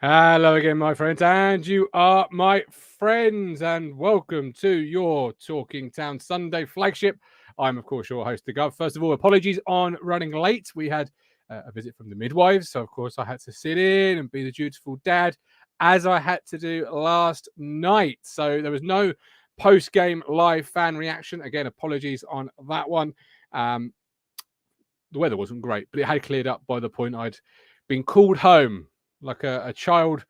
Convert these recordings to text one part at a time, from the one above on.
Hello again, my friends, and you are my friends, and welcome to your Talking Town Sunday flagship. I'm, of course, your host, the Gov. First of all, apologies on running late. We had a visit from the midwives, so, of course, I had to sit in and be the dutiful dad, as I had to do last night. So there was no post-game live fan reaction. Again, apologies on that one. The weather wasn't great, but it had cleared up by the point I'd been called home like a child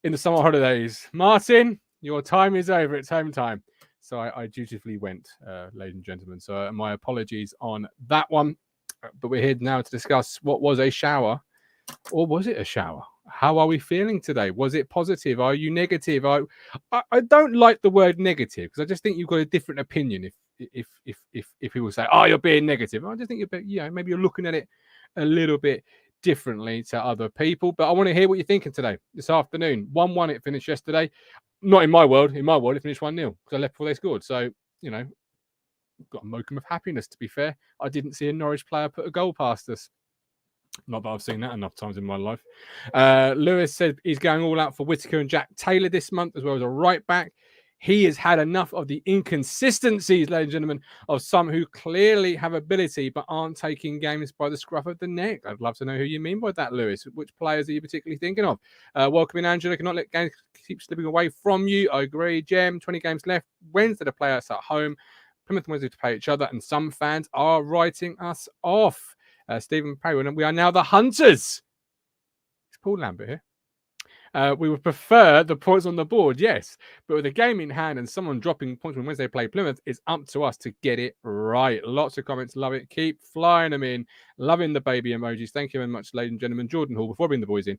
in the summer holidays. Martin, your time is over. It's home time. So I dutifully went, ladies and gentlemen. So my apologies on that one. But we're here now to discuss what was a shower, or was it a shower? How are we feeling today? Was it positive? Are you negative? I don't like the word negative, because I just think you've got a different opinion if people say, "Oh, you're being negative." I just think maybe you're looking at it a little bit differently to other people. But I want to hear what you're thinking today, this afternoon. 1-1 it finished yesterday. Not in my world. In my world, it finished 1-0 because I left before they scored. So, got a modicum of happiness, to be fair. I didn't see a Norwich player put a goal past us. Not that I've seen that enough times in my life. Lewis said he's going all out for Whittaker and Jack Taylor this month, as well as a right back. He has had enough of the inconsistencies, ladies and gentlemen, of some who clearly have ability but aren't taking games by the scruff of the neck. I'd love to know who you mean by that, Lewis. Which players are you particularly thinking of? Welcoming Angela, cannot let games keep slipping away from you. I agree. Jem, 20 games left. Wednesday to play us at home. Plymouth and Wednesday to play each other. And some fans are writing us off. Stephen Parry, we are now the Hunters. It's Paul Lambert here. We would prefer the points on the board, yes. But with a game in hand and someone dropping points when Wednesday play Plymouth, it's up to us to get it right. Lots of comments. Love it. Keep flying them in. Loving the baby emojis. Thank you very much, ladies and gentlemen. Jordan Hall, before I bring the boys in.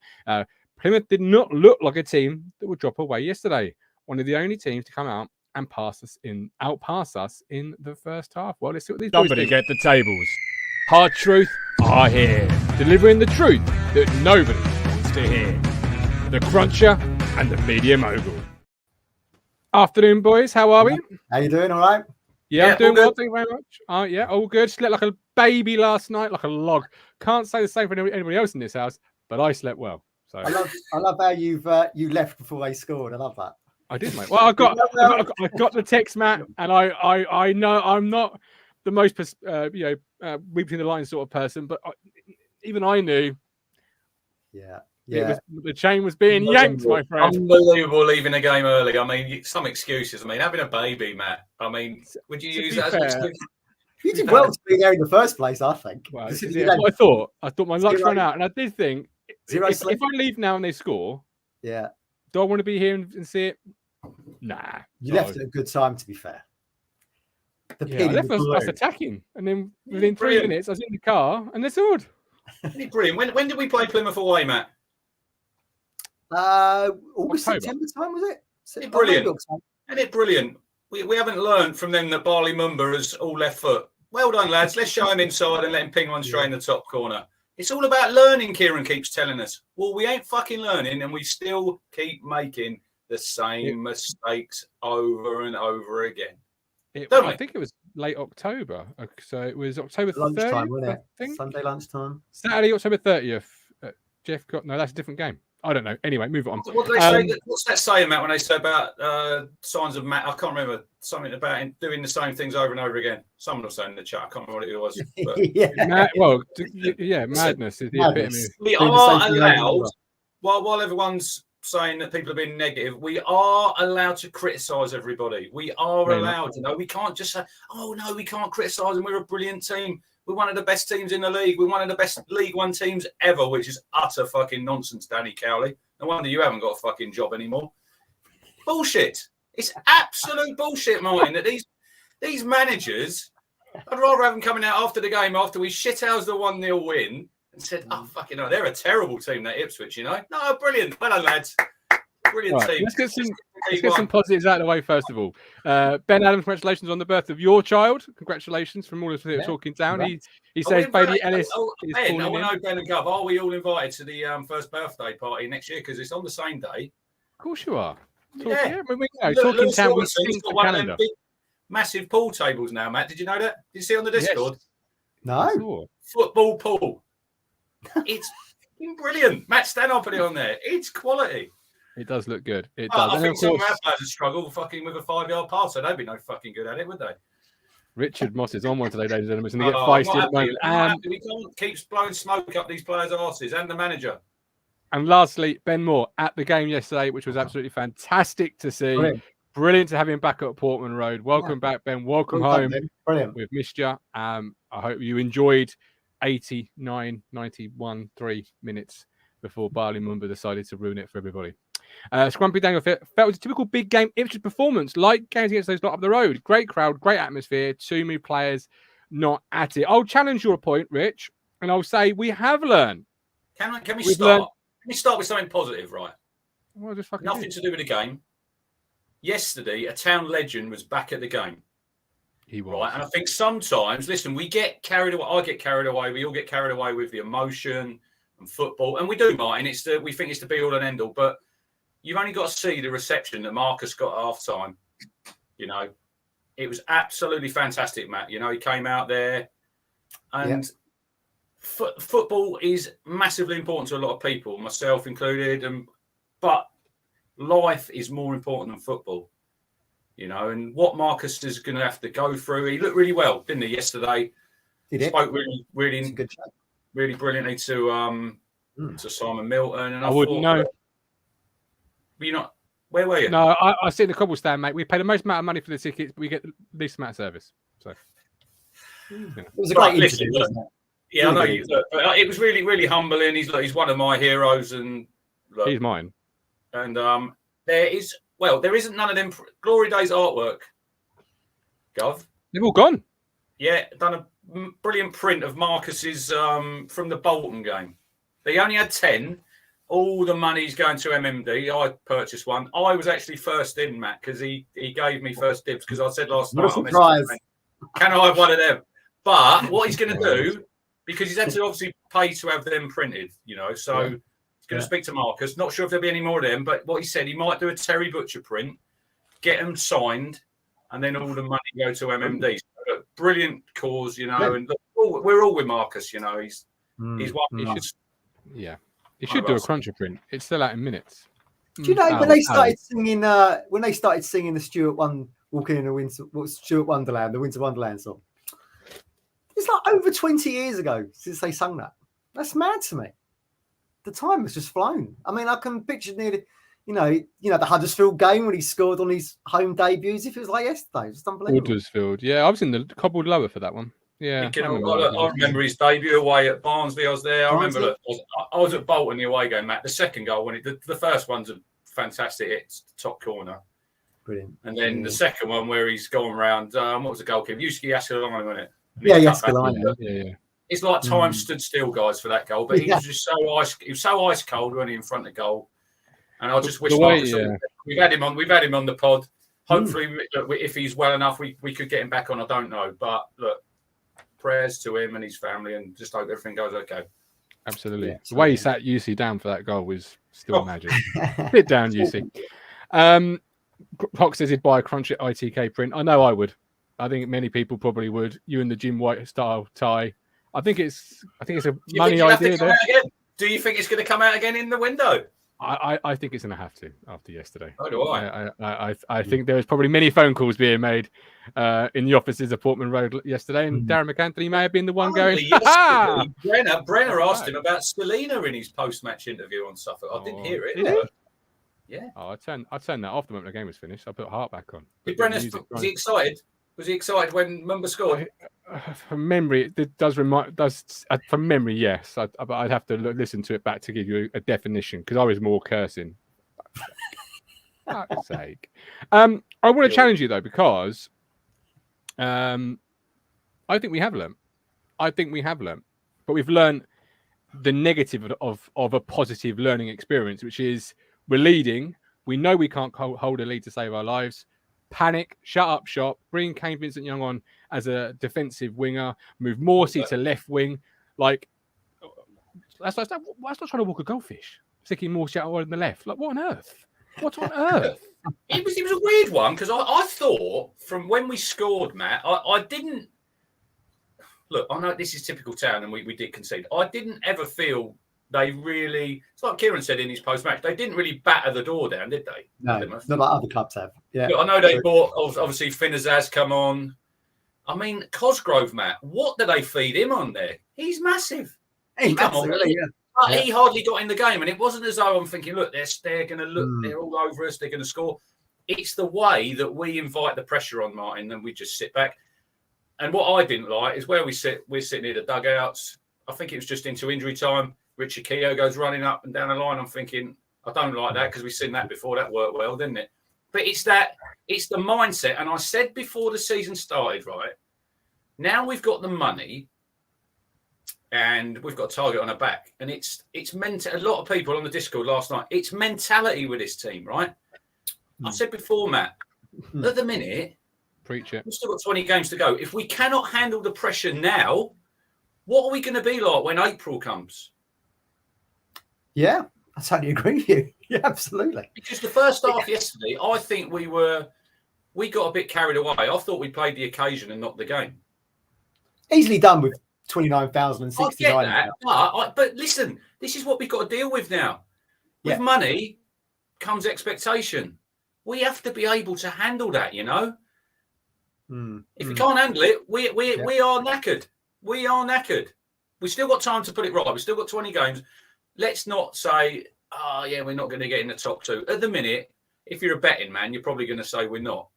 Plymouth did not look like a team that would drop away yesterday. One of the only teams to come out and outpass us in the first half. Well, let's see what these boys think. Get the tables. Hard truth are here. Delivering the truth that nobody wants to hear. The Cruncher and the Media Mogul. Afternoon, boys. How are we? How you doing? All right? Yeah, I'm doing well. Thank you very much. Yeah, all good. Slept like a baby last night, like a log. Can't say the same for anybody else in this house, but I slept well. So I love how you left before they scored. I love that. I did, mate. Well, I got the text, Matt, and I know I'm not the most read between the lines sort of person, but even I knew. Yeah. The chain was being yanked, my friend. Unbelievable leaving the game early. I mean, some excuses. I mean, having a baby, Matt. I mean, would you use that as an excuse? You did well to be there in the first place, I think. Well, what I thought. I thought my luck's run out, and I did think if I leave now and they score, do I want to be here and see it? Nah. You left at a good time, to be fair. I left us attacking, and then within 3 minutes, I was in the car, and they scored. Brilliant. When did we play Plymouth away, Matt? August, September time, was it? Brilliant. Isn't it brilliant? We haven't learned from them that Barley Mumba is all left foot. Well done, lads. Let's show him inside and let him ping one straight in the top corner. It's all about learning, Kieran keeps telling us. Well, we ain't fucking learning, and we still keep making the same mistakes over and over again. I think it was late October. So it was October 30th, lunchtime, wasn't it? I think. Sunday lunchtime. Saturday, October 30th. Jeff got... No, that's a different game. I don't know. Anyway, move on. What do they say? What's that saying, Matt, when they say about signs of Matt? I can't remember. Something about him doing the same things over and over again. Someone was saying in the chat. I can't remember what it was. But... madness is the epitome. We are allowed, while everyone's saying that people have been negative, we are allowed to criticise everybody. We are allowed, we can't just say, oh no, we can't criticise them. We're a brilliant team. We're one of the best teams in the league. We're one of the best League One teams ever, which is utter fucking nonsense, Danny Cowley. No wonder you haven't got a fucking job anymore. Bullshit. It's absolute bullshit, Martin, that these managers, I'd rather have them coming out after the game, after we shithoused the 1-0 win, and said, oh, fucking hell, they're a terrible team, that Ipswich, No, brilliant. Well done, lads. Brilliant Right, team. let's get some positives out of the way first of all. Ben Adams, congratulations on the birth of your child. Congratulations from all of us here at Talking Town. He says Bailey Ellis is Ben, I calling want to in. know, Ben and Gov, are we all invited to the first birthday party next year? Because it's on the same day. Of course you are. Yeah. Talking Lewis Town, we Robertson's sync got the one of calendar. them big, massive pool tables now, Matt. Did you know that? Did you see it on the Discord? Yes. No. Football pool. It's brilliant. Matt Stanhope put it on there. It's quality. It does look good. It does. I think some of our players would struggle fucking with a 5-yard pass, so they'd be no fucking good at it, would they? Richard Moss is on one today, ladies and gentlemen. It's going to get feisty at the moment. We can't keep blowing smoke up these players' arses and the manager. And lastly, Ben Moore at the game yesterday, which was absolutely fantastic to see. Brilliant to have him back at Portman Road. Welcome back, Ben. Welcome home. Brilliant. We've missed you. I hope you enjoyed 89, 91, 3 minutes before Barley Mumba decided to ruin it for everybody. Scrumpy Daniel felt it was a typical big game Ipswich performance, like games against those lot up the road. Great crowd, great atmosphere, too many players not at it. I'll challenge your point, Rich, and I'll say we have learned. Can we start? Let me start with something positive, right? Well, just nothing to do with the game. Yesterday, a town legend was back at the game. He was. Right, and I think sometimes, listen, we get carried away. I get carried away. We all get carried away with the emotion and football, and we do, Martin. We think it's the be all and end all, but you've only got to see the reception that Marcus got at half time. You know, it was absolutely fantastic, Matt. You know, he came out there, and football is massively important to a lot of people, myself included. But life is more important than football. You know, and what Marcus is going to have to go through. He looked really well, didn't he, yesterday? Spoke really brilliantly to Simon Milton. And I wouldn't know. You're not. Where were you? No, I sit in the cobblestone, mate. We pay the most amount of money for the tickets, but we get the least amount of service. So it was a great interview, wasn't it? Yeah, I know. But it was really, really humbling. He's one of my heroes, and he's mine. And there isn't none of them Glory Days artwork. Gov, they've all gone. Yeah, done a brilliant print of Marcus's from the Bolton game. They only had 10. All the money's going to MMD. I purchased one. I was actually first in, Matt, because he gave me first dibs because I said last night, can I have one of them? But what he's going to do, because he's had to obviously pay to have them printed, you know, so he's going to speak to Marcus. Not sure if there'll be any more of them, but what he said, he might do a Terry Butcher print, get them signed, and then all the money go to MMD. So, look, brilliant cause, you know, and look, we're all with Marcus, you know. He's one. He should do a cruncher print. It's still out in minutes. Do you know when they started singing? When they started singing the Stuart Walking in the Winter, Stuart Wonderland, the Winter Wonderland song. It's like over 20 years ago since they sung that. That's mad to me. The time has just flown. I mean, I can picture nearly, you know, the Huddersfield game when he scored on his home debut. If it was like yesterday, it's unbelievable. Huddersfield, yeah, I was in the cobbled lower for that one. Yeah, I remember his debut away at Barnsley. I was there. I remember I was at Bolton the away game, Matt. The second goal, the first one's a fantastic hit, top corner. Brilliant. And then the second one where he's going around, what was the goalkeeper? Yusuke Yaskilani, wasn't it? Yeah. It's like time stood still, guys, for that goal. But he was just so ice cold when he in front of goal. And I just wish we've had him on the pod. Hopefully, if he's well enough, we could get him back on. I don't know, but look, prayers to him and his family, and just hope everything goes okay. Absolutely. Yeah, the way he sat UC down for that goal was still magic. Sit down, UC. Hock says he'd buy a Crunch ITK print. I know I would. I think many people probably would. You in the Jim White style tie. I think it's a money idea there. Do you think it's going to come out again in the window? I think it's going to have to after yesterday. Oh, do I? I think there was probably many phone calls being made in the offices of Portman Road yesterday, and Darren McAnthony may have been the one going. Brenner asked him about Stelina in his post-match interview on Suffolk. I didn't hear it. Yeah. Oh, I turned that off the moment the game was finished. I put Hart back on. Was he excited? Was he excited when Mumba scored? From memory, it does from memory, yes. But I'd have to listen to it back to give you a definition because I was more cursing. For fuck's sake. I want to challenge you though because I think we have learned. But we've learned the negative of a positive learning experience, which is we're leading, We know we can't hold a lead to save our lives. Panic, shut up shop, bring Kane Vincent-Young on as a defensive winger, move Morsey to left wing. Like, that's not trying to walk a goldfish, sticking Morsey out on the left. Like, what on earth? What on earth? It was a weird one because I thought from when we scored, Matt, I didn't look. I know this is typical Town, and we did concede. I didn't ever feel they really. It's like Kieran said in his post-match. They didn't really batter the door down, did they? No, not like other clubs have. Yeah, look, I know they bought obviously Finazaz come on. I mean, Cosgrove, Matt. What do they feed him on there? He's massive. He hardly got in the game, and it wasn't as though I'm thinking, look, they're going to look, they're all over us, they're going to score. It's the way that we invite the pressure on Martin, and we just sit back. And what I didn't like is where we're sitting near the dugouts. I think it was just into injury time. Richard Keogh goes running up and down the line. I'm thinking, I don't like that because we've seen that before. That worked well, didn't it? But it's the mindset. And I said before the season started, right? Now we've got the money. And we've got a target on our back. And it's meant a lot of people on the Discord last night. It's mentality with this team, right? I said before, Matt, at the minute, preach it. We've still got 20 games to go. If we cannot handle the pressure now, what are we going to be like when April comes? Yeah, I totally agree with you. Yeah, absolutely. Because the first half yesterday, I think we got a bit carried away. I thought we played the occasion and not the game. Easily done with 29,069. I get that, but listen, this is what we've got to deal with now. With money comes expectation. We have to be able to handle that, you know. If we can't handle it, we are knackered. We are knackered. We've still got time to put it right. We've still got 20 games. Let's not say, we're not going to get in the top two. At the minute, if you're a betting man, you're probably going to say we're not.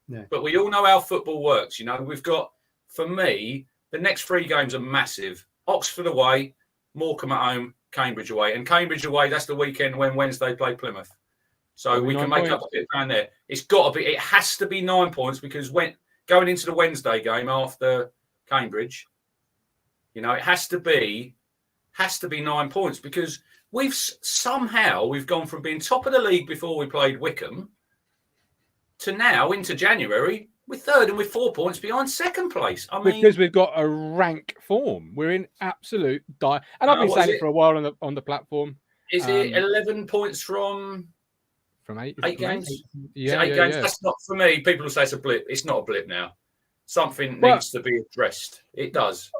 Yeah. But we all know how football works. You know, we've got, for me, the next 3 games are massive. Oxford away, Morecambe at home, Cambridge away. And Cambridge away, that's the weekend when Wednesday play Plymouth. So we can make up a bit down there. It has to be 9 points because going into the Wednesday game after Cambridge, you know, it has to be 9 points because we've gone from being top of the league before we played Wickham to now into January, we're third and we're 4 points behind second place. I mean, because we've got a rank form. We're in absolute dire. And I've been saying it for a while on the platform. Is it 11 points from 8 games? Yeah, 8 games. That's not for me. People will say it's a blip. It's not a blip now. Something needs to be addressed. It does.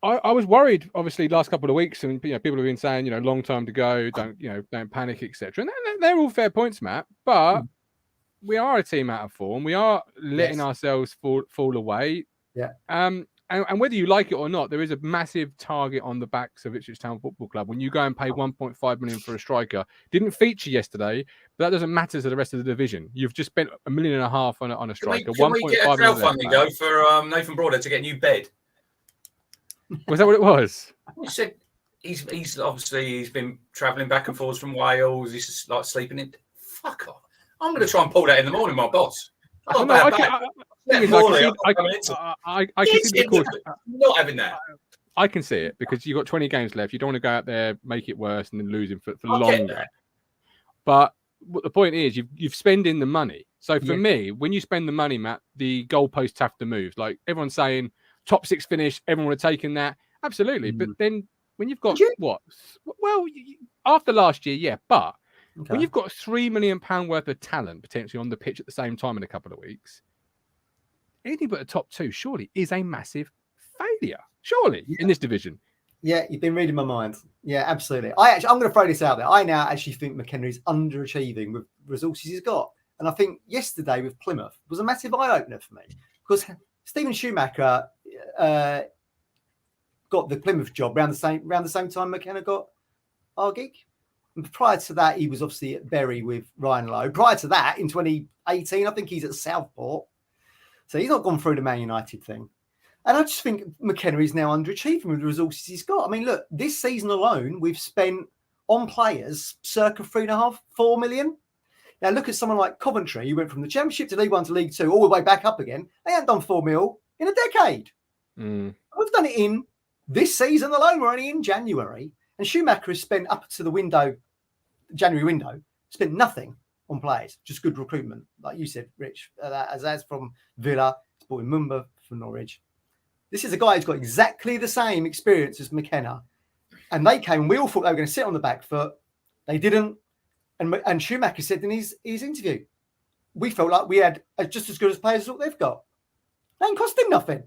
I was worried, obviously, last couple of weeks, and people have been saying, long time to go, don't panic, etc. And they're all fair points, Matt. But we are a team out of form. We are letting ourselves fall away. Yeah. And whether you like it or not, there is a massive target on the backs of Ipswich Town Football Club. When you go and pay 1.5 million for a striker, didn't feature yesterday, but that doesn't matter to the rest of the division. You've just spent $1.5 million on a striker. Can we get a crowdfunding go for Nathan Broader to get a new bed? Was that what it was? He said he's been travelling back and forwards from Wales. He's just like sleeping in. Fuck off! I'm going to try and pull that in the morning, my boss. I can see not having that. I can see it because you've got 20 games left. You don't want to go out there, make it worse, and then lose him for longer. But the point is, you've spending the money. So for me, when you spend the money, Matt, the goalposts have to move. Like everyone's saying, top 6 finish, everyone would have taken that. Absolutely. But then when you've got after last year, but when you've got £3 million worth of talent potentially on the pitch at the same time in a couple of weeks, anything but a top 2 surely is a massive failure. Surely in this division. Yeah, you've been reading my mind. Yeah, absolutely. I'm going to throw this out there. I now actually think McHenry's underachieving with resources he's got. And I think yesterday with Plymouth was a massive eye-opener for me because Stephen Schumacher got the Plymouth job around the same time McKenna got our gig. And prior to that, he was obviously at Bury with Ryan Lowe. Prior to that, in 2018, I think he's at Southport. So he's not gone through the Man United thing. And I just think McKenna is now underachieving with the resources he's got. I mean, look, this season alone, we've spent on players circa 3.5-4 million. Now, look at someone like Coventry, who went from the Championship to League One to League Two, all the way back up again. They haven't done 4 mil in a decade. We've done it in this season alone. We're only in January. And Schumacher has spent up to the January window, spent nothing on players, just good recruitment, like you said, Rich. As from Villa, it's brought in Mumba from Norwich. This is a guy who's got exactly the same experience as McKenna, and they came. We all thought they were going to sit on the back foot. They didn't, and Schumacher said in his interview, we felt like we had just as good as players as what they've got. They ain't costing nothing.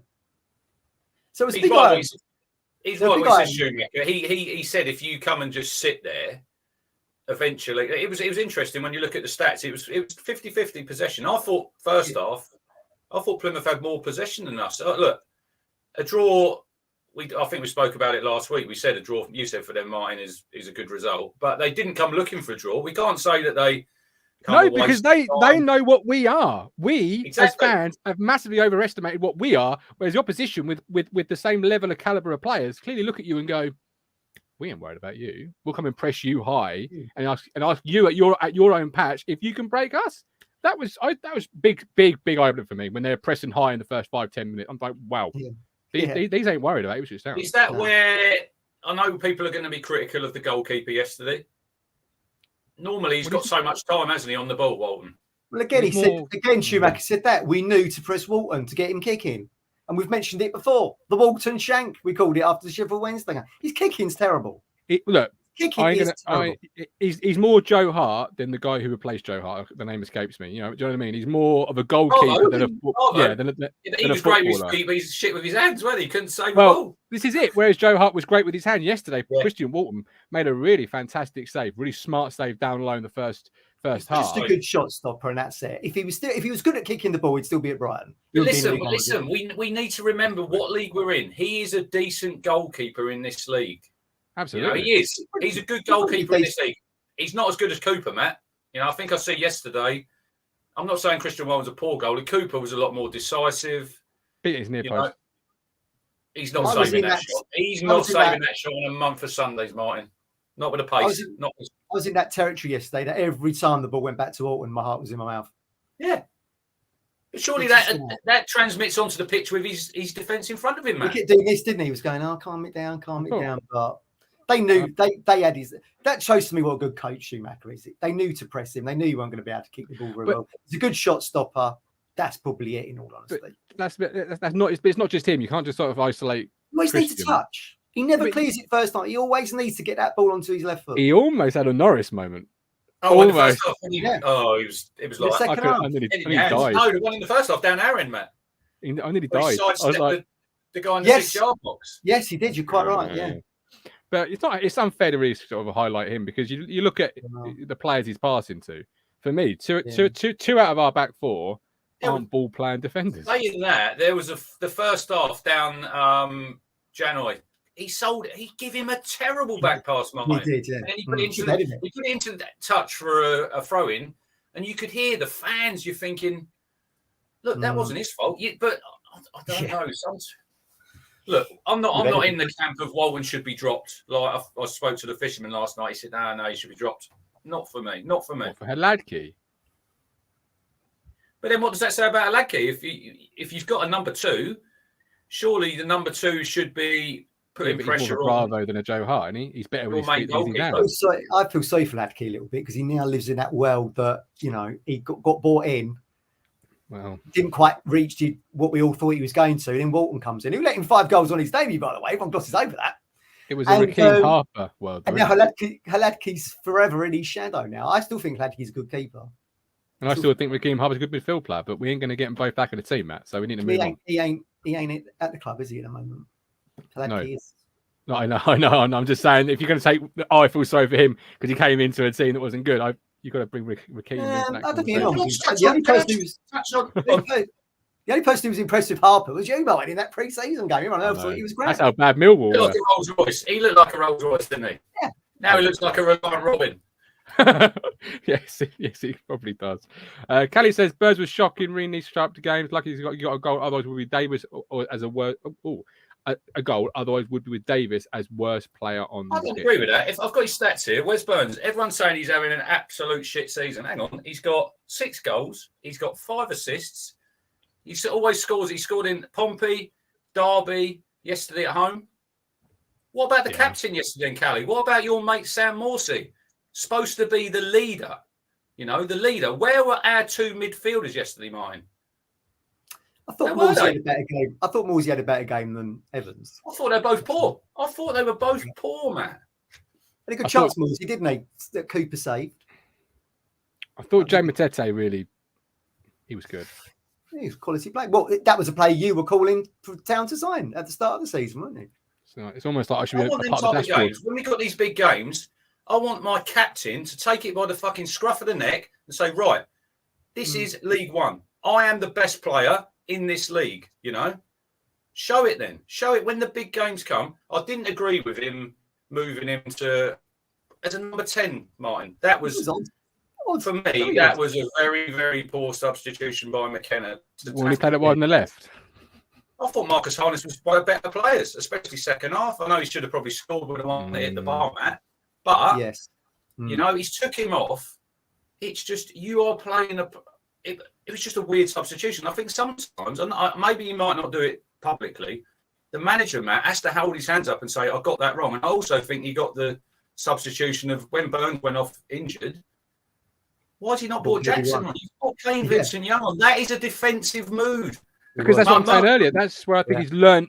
So it's a big guy. He's right with Schumacher. He said if you come and just sit there, eventually it was interesting when you look at the stats. It was 50-50 possession. I thought first half, Plymouth had more possession than us. Look, a draw. I think we spoke about it last week. We said a draw. You said for them, Martin, is a good result, but they didn't come looking for a draw. We can't say that they. No, because they know what we are. We as fans have massively overestimated what we are, whereas the opposition with the same level of caliber of players clearly look at you and go, "We ain't worried about you. We'll come and press you high and ask you at your own patch if you can break us." That was big eye opener for me when they're pressing high in the first 5-10 minutes. I'm like, wow, these ain't worried about it. Is that where I know people are going to be critical of the goalkeeper yesterday? Normally, he's got so much time, hasn't he, on the ball, Walton? Well, again, Schumacher said that. We knew to press Walton to get him kicking. And we've mentioned it before. The Walton shank, we called it after the Sheffield Wednesday. His kicking's terrible. He's more Joe Hart than the guy who replaced Joe Hart. The name escapes me. Do you know what I mean? He's more of a goalkeeper than a he was great with his feet, but he's shit with his hands, wasn't he? Couldn't save the ball. This is it. Whereas Joe Hart was great with his hand yesterday. Yeah. Christian Walton made a really fantastic save, really smart save down low in the first half. Just a good shot stopper, and that's it. If he was good at kicking the ball, he'd still be at Brighton. Listen. We need to remember what league we're in. He is a decent goalkeeper in this league. Absolutely, he is. He's a good goalkeeper in this league. He's not as good as Cooper, Matt. I think I said yesterday. I'm not saying Christian Walton's a poor goalie. Cooper was a lot more decisive. Beat his near post. He's not saving that shot. He's not saving that shot on a month for Sundays, Martin. Not with a pace. I was in that territory yesterday that every time the ball went back to Walton, my heart was in my mouth. Yeah. But surely that transmits onto the pitch with his defence in front of him, man. He kept doing this, didn't he? He was going, calm it down. But they knew they had his. That shows to me what a good coach Schumacher is. They knew to press him. They knew you weren't going to be able to kick the ball very well. He's a good shot stopper. That's probably it, in all honesty. That's not. It's not just him. You can't just sort of isolate. He always needs to touch. He never clears it first time. He always needs to get that ball onto his left foot. He almost had a Norris moment. Oh, almost. It was like second half. I nearly died. No, the one in the first half down Aaron, Matt. I nearly died. I was like, the guy in the 6-yard box. Yes, he did. You're quite right. Yeah. But it's unfair to really sort of highlight him because you look at the players he's passing to. For me, two out of our back four aren't ball playing defenders. Saying that, there was the first half down Janoi. He gave him a terrible back pass, Martin. He did, yeah. And he put it into that touch for a throw in, and you could hear the fans. You're thinking, look, that wasn't his fault. But I don't know. Look, I'm not in the camp of Walton should be dropped. Like I spoke to the fisherman last night. He said, no, he should be dropped. Not for me. Not for me. Not for Hladky. But then what does that say about Hladky? If you've got a number 2, surely the number 2 should be putting pressure on. Bravo than a Joe Hart, and he's better with his hands. I feel sorry for Hladky a little bit because he now lives in that world that he got bought in. Well, didn't quite reach what we all thought he was going to. Then Walton comes in. Who let him 5 goals on his debut, by the way? Everyone glosses over that. It was a Raheem Harper world. And now Hladky's forever in his shadow now. I still think Hladky's a good keeper. And I still think Raheem Harper's a good midfield player, but we ain't going to get them both back in the team, Matt. So we need to move on. He ain't at the club, is he, at the moment? Hladky is. No, I know. I'm just saying, if you're going to take, I feel sorry for him because he came into a team that wasn't good. You've got to bring Raheem into that. I don't think the only person who was impressed with Harper was you, Martin, in that pre-season game. Everyone else thought he was great. That's how bad Millwall were. Like a Rolls Royce. He looked like a Rolls Royce, didn't he? Yeah. Now he looks like a Reliant Robin. yes, he probably does. Callie says Birds was shocking. Really needs to show up to games. Lucky he's got a goal. Otherwise, would be Davis or as a word. A goal. Otherwise, would be with Davis as worst player on. I don't agree with that. If I've got his stats here, where's Burns? Everyone's saying he's having an absolute shit season. Hang on, he's got 6 goals. He's got 5 assists. He always scores. He scored in Pompey, Derby, yesterday at home. What about the captain yesterday in Cali? What about your mate Sam Morsey? Supposed to be the leader. You know, the leader. Where were our two midfielders yesterday, Martin? I thought Morsey had a better game. I thought Morsey had a better game than Evans. I thought they were both poor. I thought they were both poor, man. Had a good chance, Morsey, didn't he? That Cooper saved. I thought Jay Matete really, he was good. He was quality play. Well, that was a player you were calling for Town to sign at the start of the season, wasn't it? So it's almost like I should be a want part them of the type of games. When we got these big games, I want my captain to take it by the fucking scruff of the neck and say, right, this is League One. I am the best player in this league, you know? Show it then. Show it when the big games come. I didn't agree with him moving him to as a number 10, Martin. That was for me, that was a very, very poor substitution by McKenna. When he played it wide on the left. I thought Marcus Harness was one of the better players, especially second half. I know he should have probably scored with the one that hit the bar, Matt. But, you know, he's took him off. It's just, you are playing it was just a weird substitution. I think sometimes, and maybe you might not do it publicly, the manager, Matt, has to hold his hands up and say, I got that wrong. And I also think he got the substitution of when Burns went off injured. Why has he not brought Jackson on? You've got Kane Vincent Young on. That is a defensive move. Because that's what I'm saying earlier. That's where I think he's learned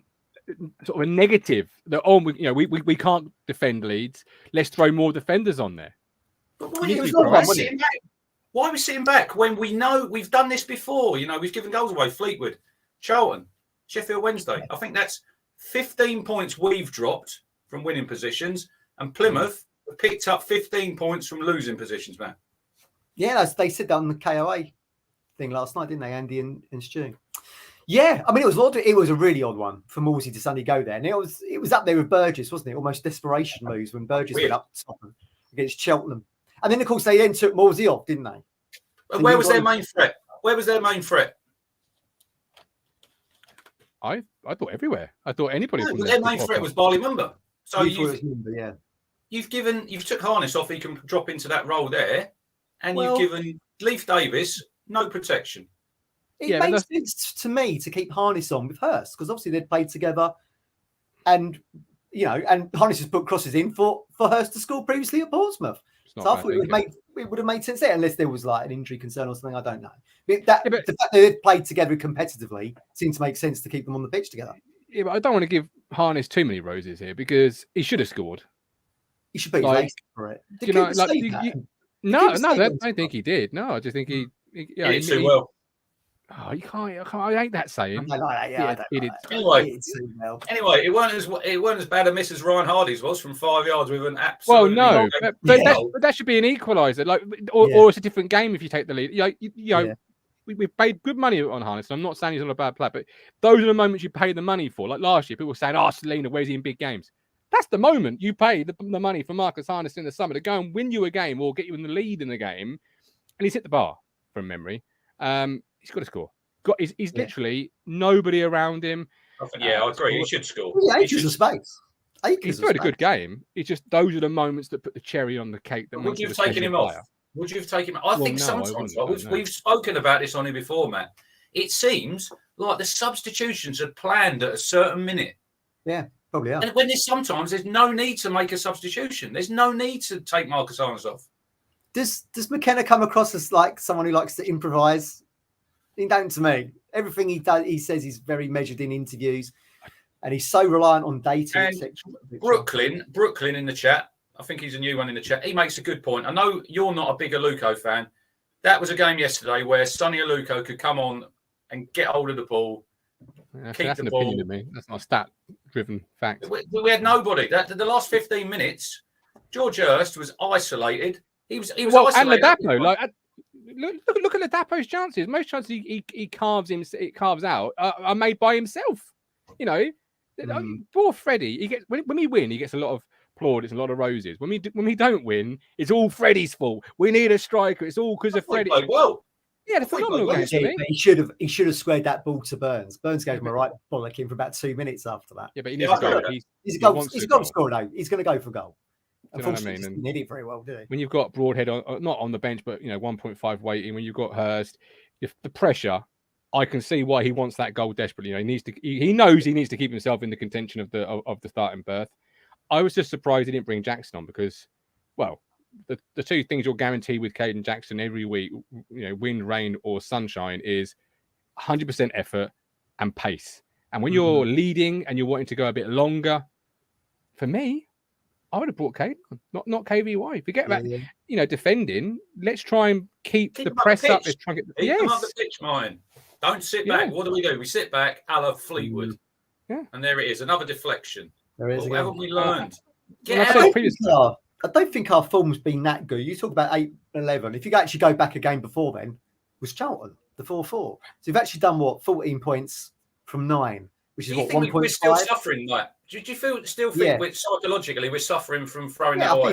sort of a negative that we can't defend Leeds. Let's throw more defenders on there. But why are we sitting back when we know we've done this before? You know, we've given goals away. Fleetwood, Charlton, Sheffield Wednesday. I think that's 15 points we've dropped from winning positions, and Plymouth have picked up 15 points from losing positions, man. Yeah, they said that on the KOA thing last night, didn't they, Andy and Stu? Yeah, I mean, it was odd. It was a really odd one for Morsey to suddenly go there. And it was up there with Burgess, wasn't it? Almost desperation moves when Burgess went up top against Cheltenham. And then, of course, they then took Morsey off, didn't they? And where was their main threat? Where was their main threat? I thought everywhere. I thought anybody. No, their main threat was Barley Mumba. So you've took Harness off. He can drop into that role there, and you've given Leif Davis no protection. It makes sense to me to keep Harness on with Hurst because obviously they'd played together, and and Harness has put crosses in for Hurst to score previously at Portsmouth. So I thought it would have made sense there, unless there was like an injury concern or something. I don't know. But the fact that they've played together competitively seems to make sense to keep them on the pitch together. Yeah, but I don't want to give Harness too many roses here because he should have scored. He should be like, for it. No, I don't think he did. No, I just think he did too well. Oh, you can't. I hate that saying. Anyway, it weren't as bad a miss as Ryan Hardy's was from 5 yards with an absolute. Well, no, but that should be an equaliser. Or it's a different game if you take the lead. We paid good money on Harness. I'm not saying he's not a bad player, but those are the moments you pay the money for. Like last year, people were saying, "Oh, Selena, where's he in big games?" That's the moment you pay the money for Marcus Harness in the summer to go and win you a game or get you in the lead in the game, and he's hit the bar from memory. He's got to score. He's literally nobody around him. I agree. He should score. Acres of space. He's played a good game. It's just those are the moments that put the cherry on the cake. That would you have taken him off? Would you have taken him? I think sometimes we've spoken about this on here before, Matt. It seems like the substitutions are planned at a certain minute. Yeah, probably are. And when there's no need to make a substitution. There's no need to take Marcus Harness off. Does McKenna come across as like someone who likes to improvise? He don't to me. Everything he does, he says he's very measured in interviews, and he's so reliant on data. And Brooklyn in the chat. I think he's a new one in the chat. He makes a good point. I know you're not a big Aluko fan. That was a game yesterday where Sonny Aluko could come on and get hold of the ball, keep the ball. Opinion of me. That's not a stat-driven fact. We had nobody. The last 15 minutes, George Hurst was isolated. He was isolated. And Ladapo, look at Ladapo's chances. Most chances he carves out are made by himself. Poor Freddie. He gets when we win, he gets a lot of plaudits, a lot of roses. When we don't win, it's all Freddie's fault. We need a striker. It's all because of Freddie. Yeah, the phenomenal game. He should have squared that ball to Burns. Burns gave him a right bollocking for about 2 minutes after that. Yeah, but he needs a goal. He's a goal scorer though. He's going to go for goal. You know what I mean? He didn't hit it very well, did he? When you've got Broadhead not on the bench, but 1.5 waiting. When you've got Hurst, if the pressure, I can see why he wants that goal desperately. He knows he needs to keep himself in the contention of the starting berth. I was just surprised he didn't bring Jackson on because, the two things you're guaranteed with Caden Jackson every week, wind, rain, or sunshine, is 100% effort and pace. And when you're leading and you're wanting to go a bit longer, for me, I would have brought Caden on, not KVY. Forget about defending. Let's try and keep the press up. Let's try and get keep them up the pitch, mine. Don't sit back. What do? We sit back, a la Fleetwood. Yeah. And there it is, another deflection. There is. What haven't we learned? I don't think our form's been that good. You talk about 8-11. If you actually go back a game before then, was Charlton, the 4-4. So you've actually done 14 points from 9, which is 1.5. We're still suffering like. Do you still think psychologically we're suffering from throwing that away?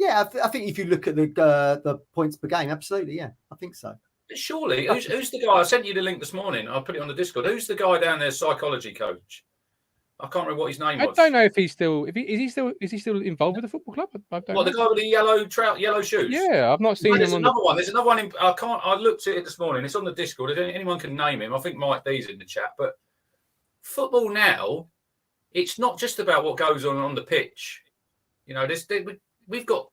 I think if you look at the points per game, absolutely, yeah, I think so. But surely, who's the guy? I sent you the link this morning. I put it on the Discord. Who's the guy down there, psychology coach? I can't remember what his name was. I don't know if he's still. Is he still involved with the football club? I don't know. The guy with the yellow shoes? Yeah, I've not seen him. There's another one. There's another one. I looked at it this morning. It's on the Discord. If anyone can name him, I think Mike D's in the chat. But football now, it's not just about what goes on the pitch. We've got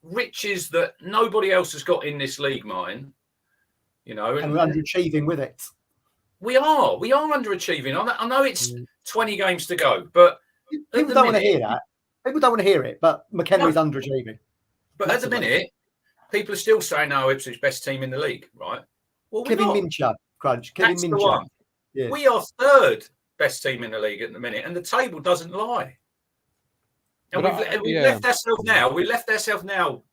riches that nobody else has got in this league, mine. And we're underachieving with it. We are underachieving. I know it's 20 games to go, but people don't want to hear that. People don't want to hear it, but McKenna's underachieving. But at the minute, people are still saying, "No, Ipswich best team in the league," right? Well, Kevin Mincher, Crunch. Kevin Mincher. The one. Yeah. We are third best team in the league at the minute, and the table doesn't lie. And we've left ourselves now. We left ourselves now,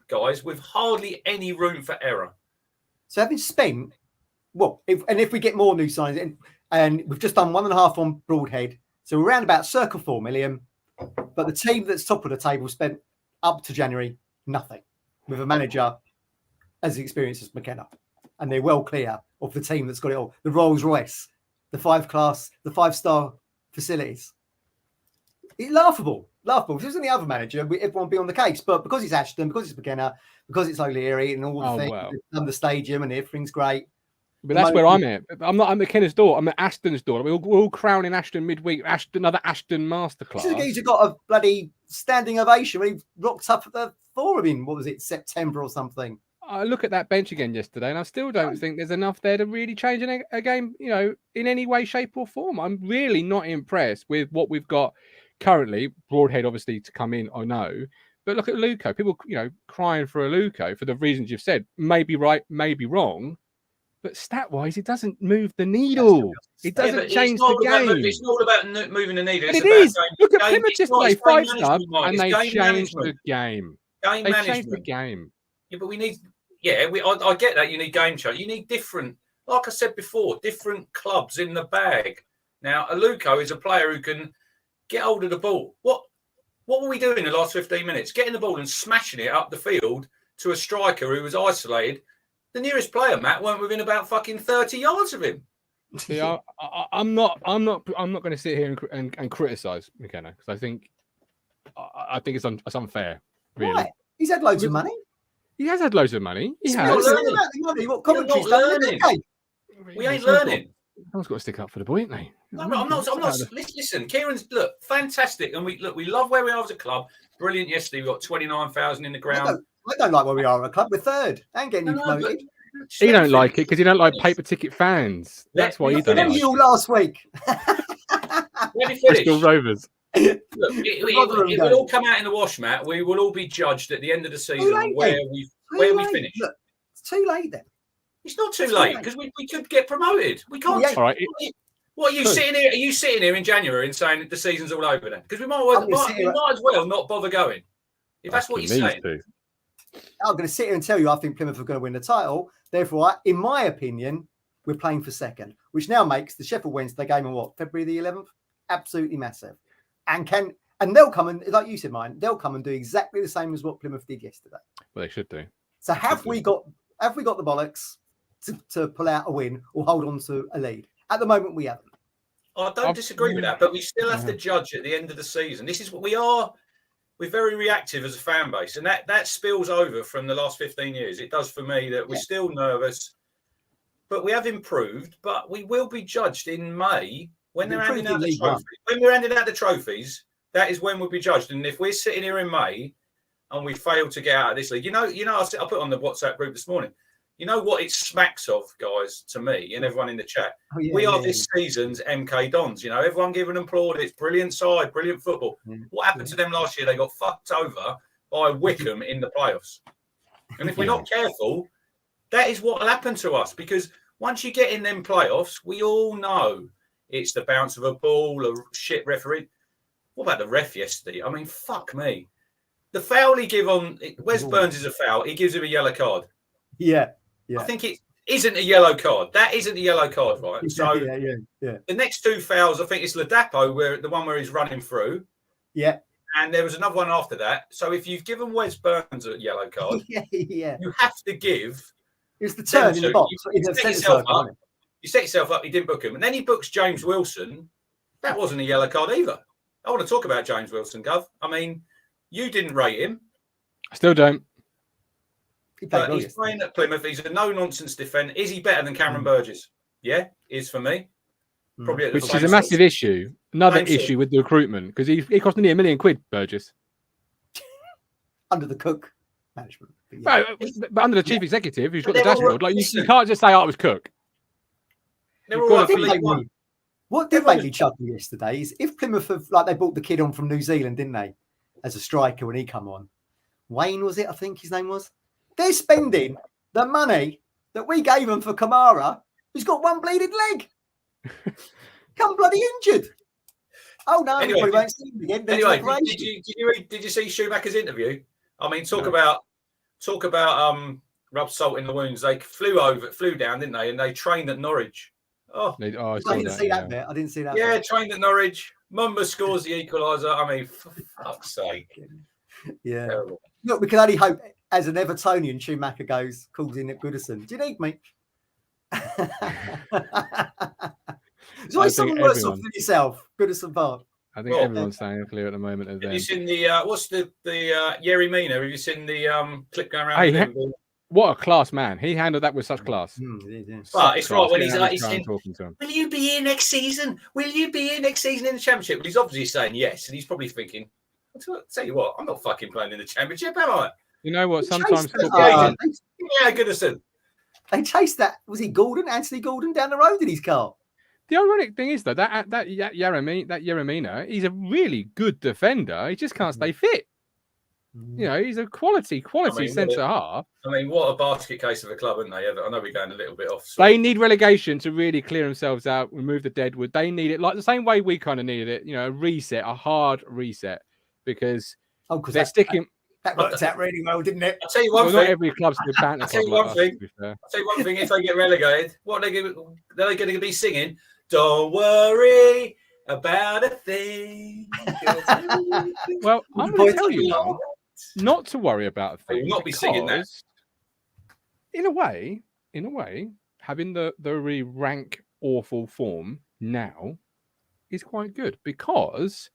guys, with hardly any room for error. So having spent. If we get more new signings, and we've just done 1.5 on Broadhead, so we're around about circa 4 million. But the team that's top of the table spent up to January nothing, with a manager as experienced as McKenna, and they're well clear of the team that's got it all. The Rolls Royce, the 5-star facilities. It's laughable. If it was any other manager, everyone would be on the case. But because it's Ashton, because it's McKenna, because it's O'Leary, and all the things, and the stadium, and everything's great. But that's where I'm at. I'm not at McKenna's door. I'm at Ashton's door. We're all crowning Ashton midweek. Another Ashton masterclass. He's got a bloody standing ovation when he rocked up at the forum in, September or something. I look at that bench again yesterday, and I still don't think there's enough there to really change a game, in any way, shape, or form. I'm really not impressed with what we've got currently. Broadhead, obviously, to come in, I know. But look at Luco. People, crying for a Luco for the reasons you've said. Maybe right, maybe wrong. But stat-wise, it doesn't move the needle. It doesn't change the game. It's not about moving the needle. But it is. Look at Plymouth yesterday, 5-star, and they changed the game. They changed the game. Yeah, but we need... I get that. You need game change. You need different... Like I said before, different clubs in the bag. Now, Aluko is a player who can get hold of the ball. What were we doing in the last 15 minutes? Getting the ball and smashing it up the field to a striker who was isolated. The nearest player, Matt, weren't within about fucking 30 yards of him. See, I'm not going to sit here and criticise McKenna because I think it's unfair. Really, right. He's had loads of money. He has had loads of money. He has. What commentary's done? We ain't learning. Someone's got to stick up for the boy, ain't they? No, I'm not. Listen, Kieran's fantastic, and we love where we are as a club. Brilliant. Yesterday we got 29,000 in the ground. I don't like where we are at a club. We're third. I ain't getting you promoted. You don't like it because you don't like paper ticket fans. That's why you don't like it. You last week. Bristol Rovers. Look, it will all come out in the wash, Matt. We will all be judged at the end of the season where we finish. Look, it's too late then. It's not too late because we could get promoted. We can't. All right. What are you sitting here? Are you sitting here in January and saying that the season's all over then? Because we might as well not bother going. If that's what you're saying. I'm going to sit here and tell you I think Plymouth are going to win the title. Therefore, in my opinion, we're playing for second, which now makes the Sheffield Wednesday game on February the 11th absolutely massive. And they'll come and, like you said, they'll come and do exactly the same as what Plymouth did yesterday. Well, they should do. So have we got the bollocks to pull out a win or hold on to a lead? At the moment, we haven't. I don't disagree with that, but we still have to judge at the end of the season. This is what we are. We're very reactive as a fan base, and that spills over from the last 15 years. It does for me that we're still nervous, but we have improved. But we will be judged in May when they're handing out the trophies. When we're handing out the trophies, that is when we'll be judged. And if we're sitting here in May and we failed to get out of this league. I put on the WhatsApp group this morning. You know what it smacks of, guys, to me and everyone in the chat? We are this season's MK Dons. Everyone giving them plaudits. Brilliant side, brilliant football. What happened to them last year? They got fucked over by Wickham in the playoffs. And if we're not careful, that is what will happen to us. Because once you get in them playoffs, we all know it's the bounce of a ball, a shit referee. What about the ref yesterday? I mean, fuck me. The foul he gave on Wes Burns is a foul. He gives him a yellow card. Yeah. I think it isn't a yellow card. That isn't a yellow card, right? So the next two fouls, I think it's Ladapo, where the one where he's running through. Yeah. And there was another one after that. So if you've given Wes Burns a yellow card, you have to give. It's the turn in the box. You set yourself up. He didn't book him, and then he books James Wilson. That wasn't a yellow card either. I want to talk about James Wilson, Gov. I mean, you didn't rate him. I still don't. But he's playing at Plymouth. He's a no-nonsense defender. Is he better than Cameron Burgess? Yeah, is for me. Probably Which is a massive issue. Another issue with the recruitment, because he cost nearly £1 million, Burgess. Under the Cook management. But under the chief executive, who's got the dashboard, you can't just say, it was Cook. What did make me chuckle yesterday is if Plymouth they brought the kid on from New Zealand, didn't they? As a striker when he come on. Wayne, was it? I think his name was. They're spending the money that we gave them for Kamara, who's got one bleeded leg. Come bloody injured. Oh no! Anyway, won't see him again. Did you see Schumacher's interview? I mean, talk about rub salt in the wounds. They flew down, didn't they? And they trained at Norwich. I didn't see that bit. I didn't see that. Yeah, trained at Norwich. Mumba scores the equaliser. I mean, for fuck's sake. Yeah. Terrible. Look, we can only hope as an Evertonian, Schumacher calls in at Goodison. Do you need me? There's always someone worse off than yourself. Goodison Park. I think everyone's staying clear at the moment. Have you seen the what's the Yerry Mina? Have you seen the clip going around? What a class man! He handled that with such class. But it's right when he's saying, "Will you be here next season? Will you be here next season in the Championship?" Well, he's obviously saying yes, and he's probably thinking, "I'll tell you what, I'm not fucking playing in the Championship, am I?" You know what? Sometimes Goodison. They chased that. Was he Anthony Gordon, down the road in his car? The ironic thing is that Yeremina, he's a really good defender. He just can't stay fit. He's a quality centre half. I mean, what a basket case of a club, aren't they? I know we're going a little bit off. They need relegation to really clear themselves out, remove the deadwood. They need it like the same way we kind of needed it. A reset, a hard reset, because they're sticking. That worked out really well, didn't it? I'll tell you one thing. Not every club's good banter. I'll tell you one thing. If they get relegated, what are they going to be singing? Don't worry about a thing. Well, I'm going to tell you now, not to worry about a thing. We'll not be singing that. In a way, having the really rank, awful form now is quite good, because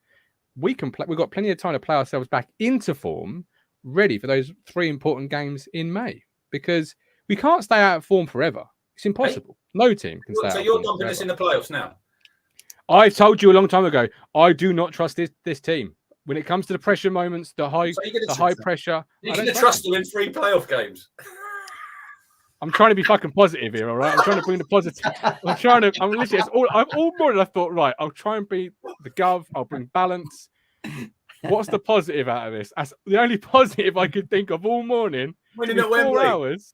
we can play. We've got plenty of time to play ourselves back into form, ready for those 3 important games in May, because we can't stay out of form forever. It's impossible. No team can stay out. So you're dumping us in the playoffs now? I've told you a long time ago, I do not trust this team. When it comes to the pressure moments, the high pressure. You're going to trust them in 3 playoff games. I'm trying to be fucking positive here, all right? I'm trying to bring the positive. I'm literally, all morning I thought, right, I'll try and be the Gov. I'll bring balance. What's the positive out of this? That's the only positive I could think of all morning. Winning at Wembley. 4 hours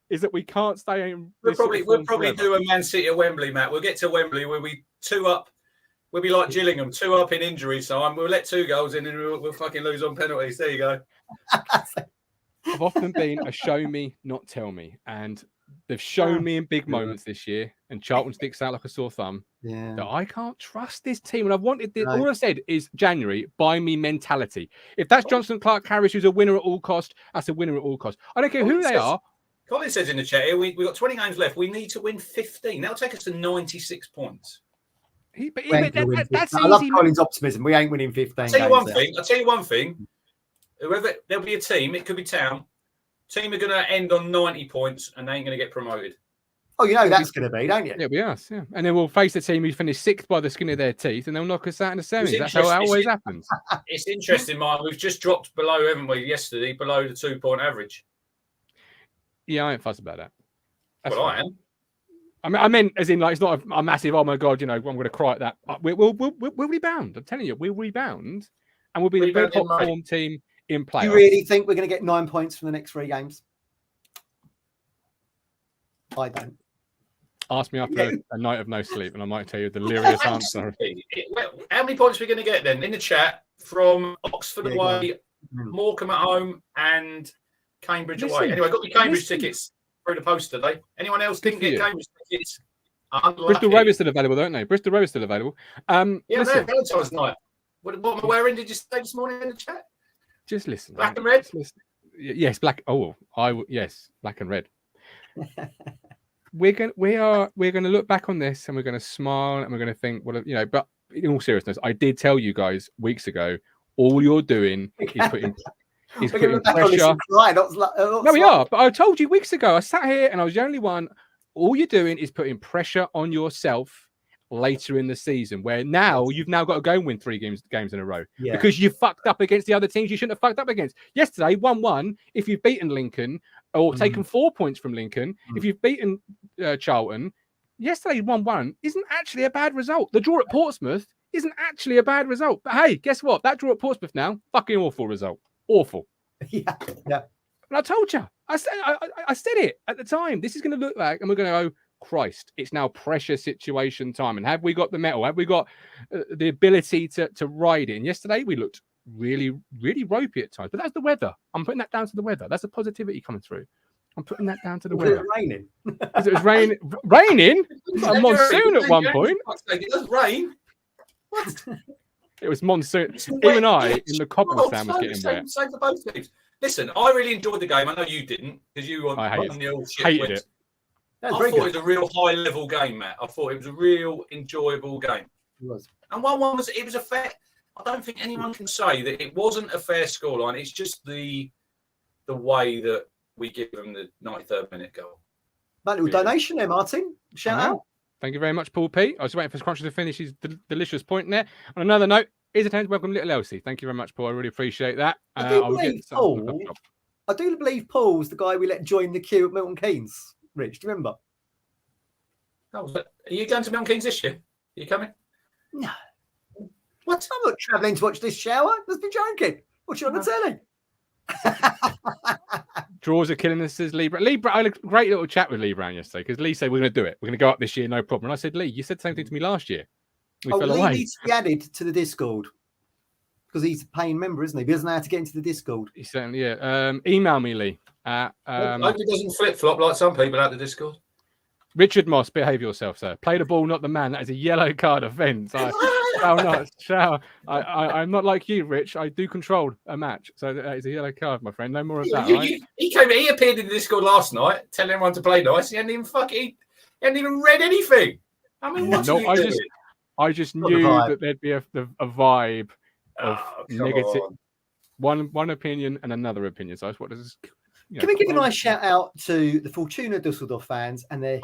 is that we can't stay in. We'll probably do a Man City at Wembley, Matt. We'll get to Wembley where we 2 up. We'll be like Gillingham, 2 up in injury time. We'll let 2 goals in and we'll fucking lose on penalties. There you go. I've often been a show me, not tell me. And they've shown me in big moments this year, and Charlton sticks out like a sore thumb, that I can't trust this team. And I've wanted this. All I've said is January, buy me mentality. If that's Johnson Clark Harris, who's a winner at all cost, that's a winner at all cost. I don't care who they are. Colin says in the chat here, we've got 20 games left. We need to win 15. That'll take us to 96 points. That's I love Colin's optimism. We ain't winning 15. I'll tell you one thing. There'll be a team. It could be Town. Team are going to end on 90 points, and they ain't going to get promoted. Oh, you know that's going to be, don't you? It'll be us, yeah. And then we'll face the team who finished 6th by the skin of their teeth, and they'll knock us out in the semis. That's how it always happens. It's interesting, Mark. We've just dropped below, haven't we, yesterday, below the 2-point average. Yeah, I ain't fussed about that. That's Well, fine. I am. I meant as in, like, it's not a massive, oh my God, you know, I'm going to cry at that. We'll rebound. I'm telling you, we'll rebound, and we'll be the very top form team in playoffs. Do you really think we're going to get 9 points from the next 3 games? I don't. Ask me after a night of no sleep, and I might tell you a delirious answer. How many points are we going to get then in the chat from Oxford away, Morecambe at home, and Cambridge away? Anyway, I got the Cambridge tickets through the post today. Anyone else didn't get Cambridge tickets? Unlucky. Bristol Rovers still available, don't they? Bristol Rovers still available. Yeah, they're Valentine's night. What am I wearing? Did you say this morning in the chat? Just listen. Black and red. Yes, black. Oh, yes, black and red. We're gonna look back on this and we're gonna smile and we're gonna think, well, you know. But in all seriousness, I did tell you guys weeks ago, all you're doing is putting pressure. No, we are. But I told you weeks ago. I sat here and I was the only one. All you're doing is putting pressure on yourself later in the season, where now you've now got to go and win 3 games in a row because you fucked up against the other teams you shouldn't have fucked up against. Yesterday, 1-1. If you've beaten Lincoln or taken 4 points from Lincoln, if you've beaten Charlton, yesterday 1-1 isn't actually a bad result. The draw at Portsmouth isn't actually a bad result. But hey, guess what? That draw at Portsmouth now, fucking awful result. Awful. Yeah. And I told you, I said it at the time. This is going to look like, and we're going to go, Christ, it's now pressure situation time. And have we got the metal? Have we got the ability to ride it? And yesterday we looked really, really ropey at times. But that's the weather. I'm putting that down to the weather. That's the positivity coming through. I'm putting that down to the weather. Was it raining? It was raining? A monsoon at one point. It does rain. What? It was monsoon. Even I, in the Cobblestone, was getting wet. Same for both teams. Listen, I really enjoyed the game. I know you didn't because you were on the old shit. Hated it. I thought it was a real high-level game, Matt. I thought it was a real enjoyable game. It was. And 1-1 was a fair. I don't think anyone can say that it wasn't a fair scoreline. It's just the way that we give them the 93rd minute goal. That little donation there, Martin. Shout out. Thank you very much, Paul P. I was waiting for Scruncher to finish his delicious point there. On another note, here's a time to welcome little Elsie. Thank you very much, Paul. I really appreciate that. I do believe Paul was the guy we let join the queue at Milton Keynes. Rich, do you remember? Oh, are you going to Milton Keynes this year? Are you coming? No. What? I'm not travelling to watch this shower. Let's be joking. Watch it on the telly. Draws are killing us, says Lee Brown. Lee Brown, I had a great little chat with Lee Brown yesterday because Lee said, we're going to do it. We're going to go up this year, no problem. And I said, Lee, you said the same thing to me last year. Lee needs to be added to the Discord because he's a paying member, isn't he? He doesn't know how to get into the Discord. He certainly, yeah. Email me, Lee. I hope he doesn't flip-flop like some people at the Discord. Richard Moss, behave yourself, sir. Play the ball, not the man. That is a yellow card offence. I'm not like you, Rich. I do control a match. So that is a yellow card, my friend. No more of that. He appeared in the Discord last night, telling everyone to play nice. He hadn't even read anything. I mean, what are you doing? I just knew that there'd be a vibe of negative. One opinion and another opinion. So that's what this is. Can we give a nice shout out to the Fortuna Düsseldorf fans and their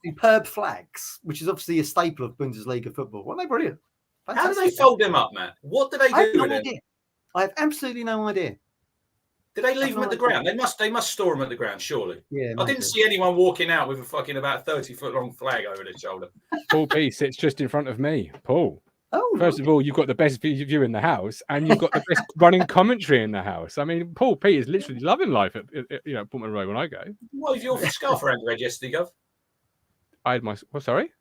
superb flags, which is obviously a staple of Bundesliga football? Weren't they brilliant? Fantastic. How do they fold them up, Matt? What do they do with them? I have absolutely no idea. Did they leave them at the ground? They must store them at the ground, surely. Yeah. I didn't see anyone walking out with a fucking about 30-foot long flag over their shoulder. Paul P sits just in front of me. Paul. Oh, first of all, you've got the best view in the house, and you've got the best running commentary in the house. I mean, Paul P is literally loving life at Portman Road when I go. Did you wave your scarf around your head yesterday, Gov? I had my. Well, sorry.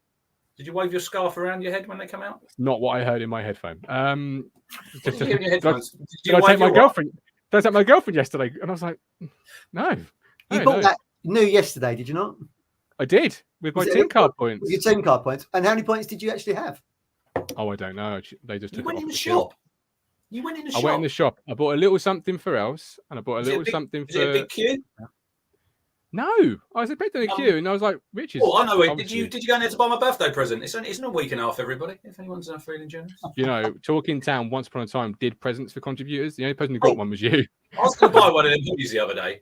Did you wave your scarf around your head when they come out? It's not what I heard in my headphone. Did you hear in your headphones? Did I take my girlfriend? Did I take my girlfriend yesterday? And I was like, no. You bought that new yesterday, did you not? I did with my team card points. Your team card points. And how many points did you actually have? Oh, I don't know. They just took you went in the shop. You went in the shop. I went in the shop. I bought a little something for else, and I bought a little something for. Is it a big queue? No, I was expecting a queue, and I was like, "Richard." Oh, I know it. Did you go in there to buy my birthday present? It's a week and a half, everybody. If anyone's feeling generous. You know, Talking Town once upon a time did presents for contributors. The only person who got one was you. I was going to buy one of them hoodies the other day.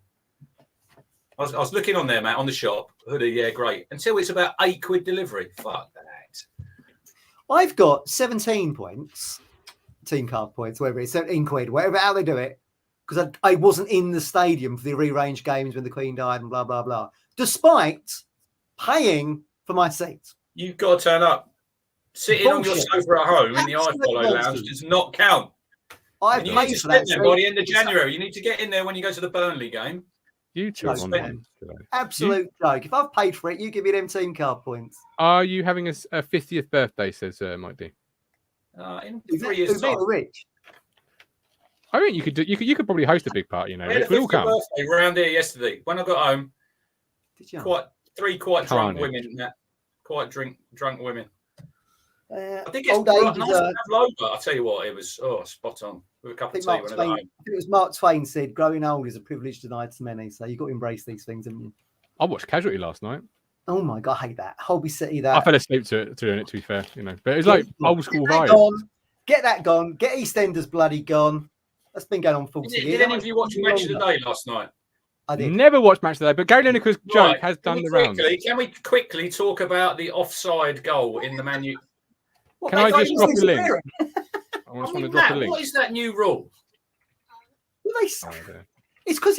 I was looking on there, Matt, on the shop hoodie. Yeah, great. Until it's about £8 delivery. Fuck that. I've got 17 points, team card points, whatever it's 17 quid, whatever how they do it, because I wasn't in the stadium for the rearranged games when the Queen died and blah blah blah. Despite paying for my seats, You've got to turn up. Sitting on your Bullshit. sofa at home in the Absolute iFollow lounge nonsense. does not count. I And you need paid to for spend that. them by the end of January. You need to get in there when you go to the Burnley game. You two No, on spend- that. Absolute joke. If I've paid for it, you give me them team card points. Are you having a 50th birthday? Says Mike D. In Is 3 it years' time. rich? I think you could do. You could probably host a big party. You know, We had a Rich. We'll all 50th come. birthday around here yesterday. When I got home, Did you? three quite drunk Carnage. women. Matt. Quite drunk women. I think it's Old age nice is, to have Loba. I'll tell you what, it was spot on with a I cup of think, tea Mark when I Twain, got I home. think it was Mark Twain said, growing old is a privilege denied to many. So you've got to embrace these things, haven't you? I watched Casualty last night. Oh my God, I hate that. Holby City, I that. fell asleep to it. To be fair, you know, but it was like old school Get that vibe. gone. Get that gone. Get EastEnders bloody gone. That's been going on 40 years. Did any of you watch Match of the Day last night? I did. Never watched Match today, but Gary Lineker's joke Right, has can done we the rounds. Can we quickly talk about the offside goal in the Man U? What, Can I they just drop a link? interfering? I just I want mean, to drop a Matt, link. what is that new rule? Well, it's because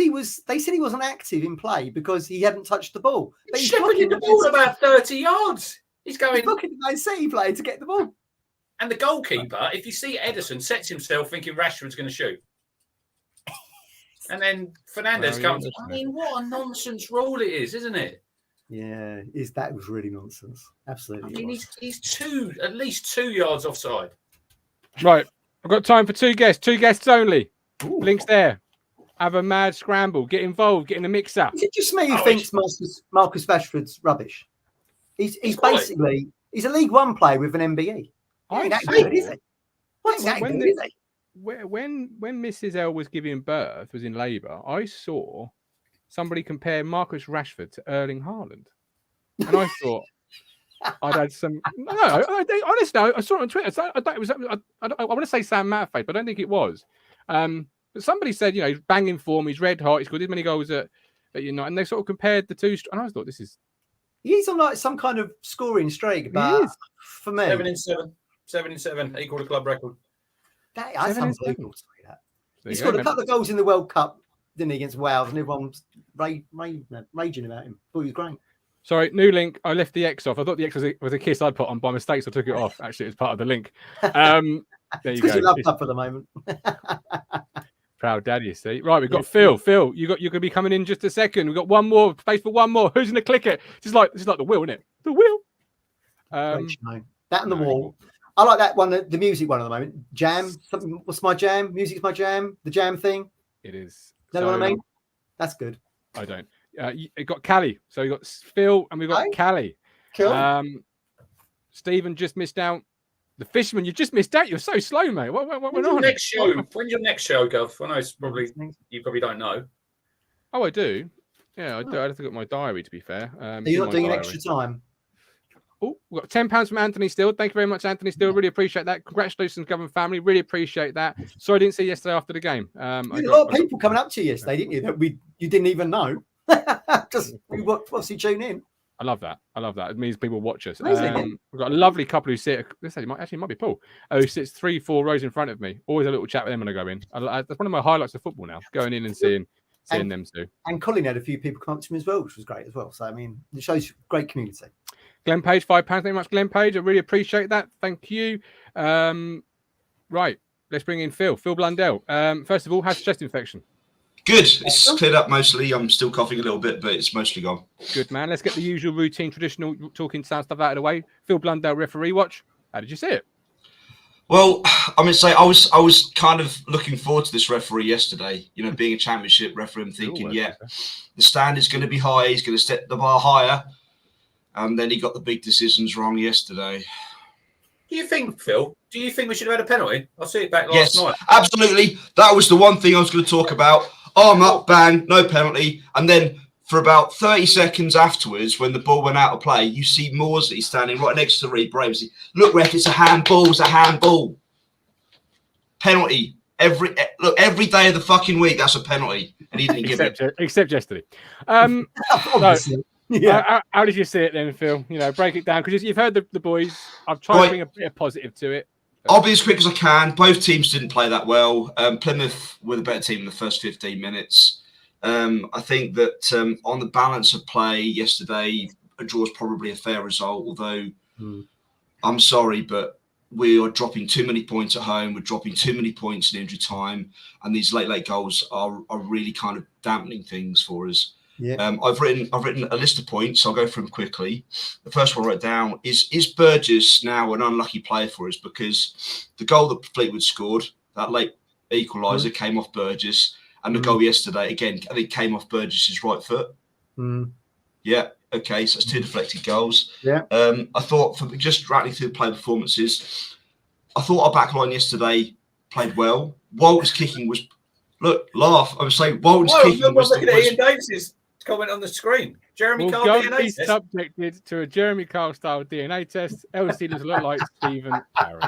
they said he wasn't active in play because he hadn't touched the ball. But He's he's shepherding the ball about 30 yards. He's going. He's looking at Man City player to get the ball. And the goalkeeper, if you see Edison, sets himself thinking Rashford's going to shoot. And then Fernandez Well, comes. yeah, I mean, what a nonsense rule it is, isn't it? Yeah, that was really nonsense. Absolutely. I mean, he's at least 2 yards offside. Right, I've got time for two guests only. Ooh. Links there. Have a mad scramble. Get involved. Get in the mixer. Is it just me who Oh, thinks Marcus Rashford's rubbish? He's quality. basically he's a League One player with an MBE. He ain't that good, is he? What's that when good, is he? When Mrs. L was giving birth, was in labour, I saw somebody compare Marcus Rashford to Erling Haaland, and I thought I'd had some. No, honestly, I saw it on Twitter. I want to say Sam Matface, but I don't think it was. But somebody said, you know, he's banging form, he's red hot, he scored this many goals at United, and they sort of compared the two. And I thought, this is. He's on like some kind of scoring streak, but is. for me, 7 in 7, equal to club record. that's 7 in unbelievable. To see that. There He you scored go. a couple of goals in the World Cup, didn't he, against Wales, and everyone's raging about him. Thought he was great. Sorry, new link. I left the X off. I thought the X was a kiss I'd put on by mistake, so I took it off. Actually, it's part of the link. There you Because go. you love up for the moment. Proud daddy, you see. Right, we've got Phil. Phil, you're going to be coming in just a second. We've got one more space for one more. Who's going to click it? This is like the wheel, isn't it? The wheel. Great show. That and the wall. I like that one, the music one at the moment. Jam. Something. What's my jam? Music's my jam. The jam thing. It is. Is that what I mean? That's good. I don't. It got Callie. So we got Phil and we got Callie. Cool. Stephen just missed out. The fisherman, you just missed out. You're so slow, mate. What went When's on? your next show? When's your next show, Gov? I know it's probably you probably don't know. Oh, I do. Yeah, I do. I have to look at my diary. To be fair, Are you not doing an extra time? Oh, we've got £10 from Anthony Steele. Thank you very much, Anthony Steele. Really appreciate that. Congratulations, Government family. Really appreciate that. Sorry, I didn't see you yesterday after the game. You had a lot of people coming up to you yesterday, didn't you? That you didn't even know. Just we obviously tune in. I love that. It means people watch us. Amazing. We've got a lovely couple who sit. This actually might be Paul. Who sits 3-4 rows in front of me. Always a little chat with them when I go in. That's one of my highlights of football now. Going in and seeing them too. And Colin had a few people come up to him as well, which was great as well. So I mean, it shows great community. Glenn Page, £5. Thank you very much, Glenn Page. I really appreciate that. Thank you. Right, let's bring in Phil. Phil Blundell. First of all, how's chest infection? Good. It's cleared up mostly. I'm still coughing a little bit, but it's mostly gone. Good, man. Let's get the usual routine, traditional talking sound stuff out of the way. Phil Blundell, referee watch. How did you see it? Well, I mean, say I was kind of looking forward to this referee yesterday. You know, being a championship referee, I'm thinking, the stand is going to be high. He's going to set the bar higher. And then he got the big decisions wrong yesterday. Do you think, Phil? Do you think we should have had a penalty? I see it back last night. Absolutely. That was the one thing I was going to talk about. Arm up, bang, no penalty. And then for about 30 seconds afterwards, when the ball went out of play, you see Morsley standing right next to Reed Braves. Look, ref, it's a handball. It's a handball. Penalty. every day of the fucking week that's a penalty, and he didn't give it. Except yesterday. Obviously. Yeah. How did you see it then, Phil? Break it down, because you've heard the boys. I've tried to bring a bit of positive to it. I'll be as quick as I can. Both teams didn't play that well. Plymouth were the better team in the first 15 minutes. I think that on the balance of play yesterday, a draw is probably a fair result, although I'm sorry, but we are dropping too many points at home. We're dropping too many points in injury time, and these late goals are really kind of dampening things for us. Yeah. I've written a list of points. I'll go through them quickly. The first one I wrote down is Burgess now an unlucky player for us, because the goal that Fleetwood scored, that late equaliser, came off Burgess, and the goal yesterday again, I think, came off Burgess's right foot. Yeah. Okay, so that's 2 deflected goals. Yeah. I thought, for just rattling through the play performances, I thought our back line yesterday played well. Walton's kicking was, laugh. I would say Walton's kicking was. Look at Ian Davis's comment on the screen. Jeremy Carl DNA be test. Subjected to a Jeremy Carl style DNA test. LC does look like Stephen Barry.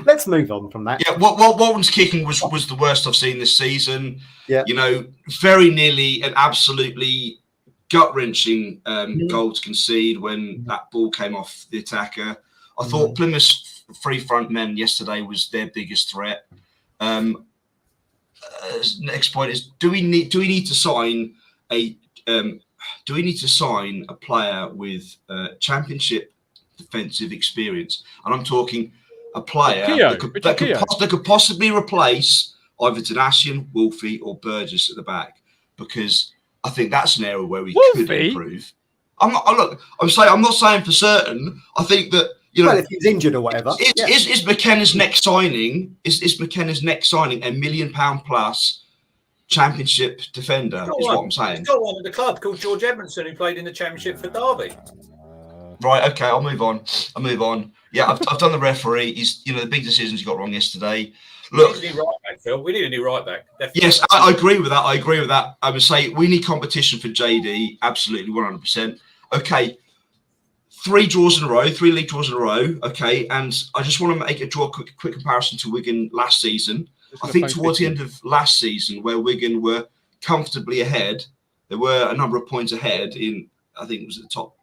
Let's move on from that. Yeah, Walton's kicking was the worst I've seen this season. Yeah. Very nearly an absolutely gut-wrenching goal to concede when that ball came off the attacker. I thought Plymouth's three front men yesterday was their biggest threat. Next point is: do we need to sign a player with championship defensive experience? And I'm talking a player that could possibly replace either Tanasian, Wolfie, or Burgess at the back, because I think that's an area where we could improve. I'm not saying for certain. I think that if he's injured or whatever. Is McKenna's next signing? Is McKenna's next signing £1 million plus championship defender? Is what I'm saying. He's got one at the club called George Edmondson, who played in the championship for Derby. Right. Okay. I'll move on. Yeah, I've done the referee. He's the big decisions he got wrong yesterday. Look, we need a new right back, Phil. We need a new right back. Definitely. Yes, I agree with that. I would say we need competition for JD. Absolutely, 100%. Okay, 3 league draws in a row. Okay, and I just want to draw a quick comparison to Wigan last season. I think towards the end of last season, where Wigan were comfortably ahead, there were a number of points ahead in, I think it was at the top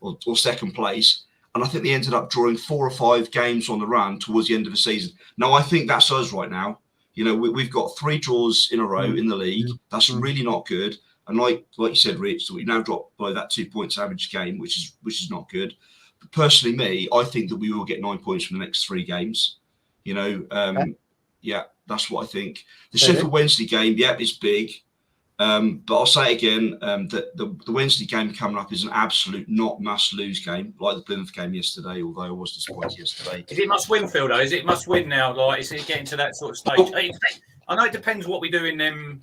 or second place. And I think they ended up drawing 4 or 5 games on the run towards the end of the season. Now, I think that's us right now. We've got 3 draws in a row in the league. That's really not good. And like you said, Rich, so we now dropped below that 2 points average game, which is not good. But personally, I think that we will get 9 points from the next 3 games. Yeah, that's what I think. The Sheffield Wednesday game, is big. But I'll say again that the Wednesday game coming up is an absolute not must-lose game, like the Plymouth game yesterday, although I was disappointed yesterday. Is it must-win, Phil, though? Is it must-win now? Like, is it getting to that sort of stage? I know it depends what we do in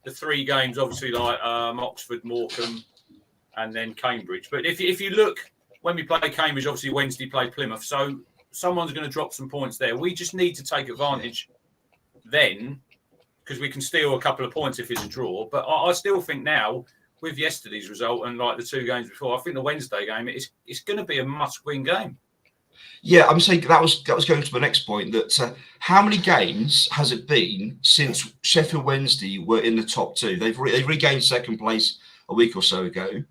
the 3 games, obviously, like Oxford, Morecambe, and then Cambridge. But if you look, when we play Cambridge, obviously Wednesday play Plymouth, so someone's going to drop some points there. We just need to take advantage then, because we can steal a couple of points if it's a draw. But I still think now, with yesterday's result and like the 2 games before, I think the Wednesday game it's going to be a must-win game. Yeah, I'm saying that was going to my next point. That how many games has it been since Sheffield Wednesday were in the top 2? They've regained second place a week or so ago.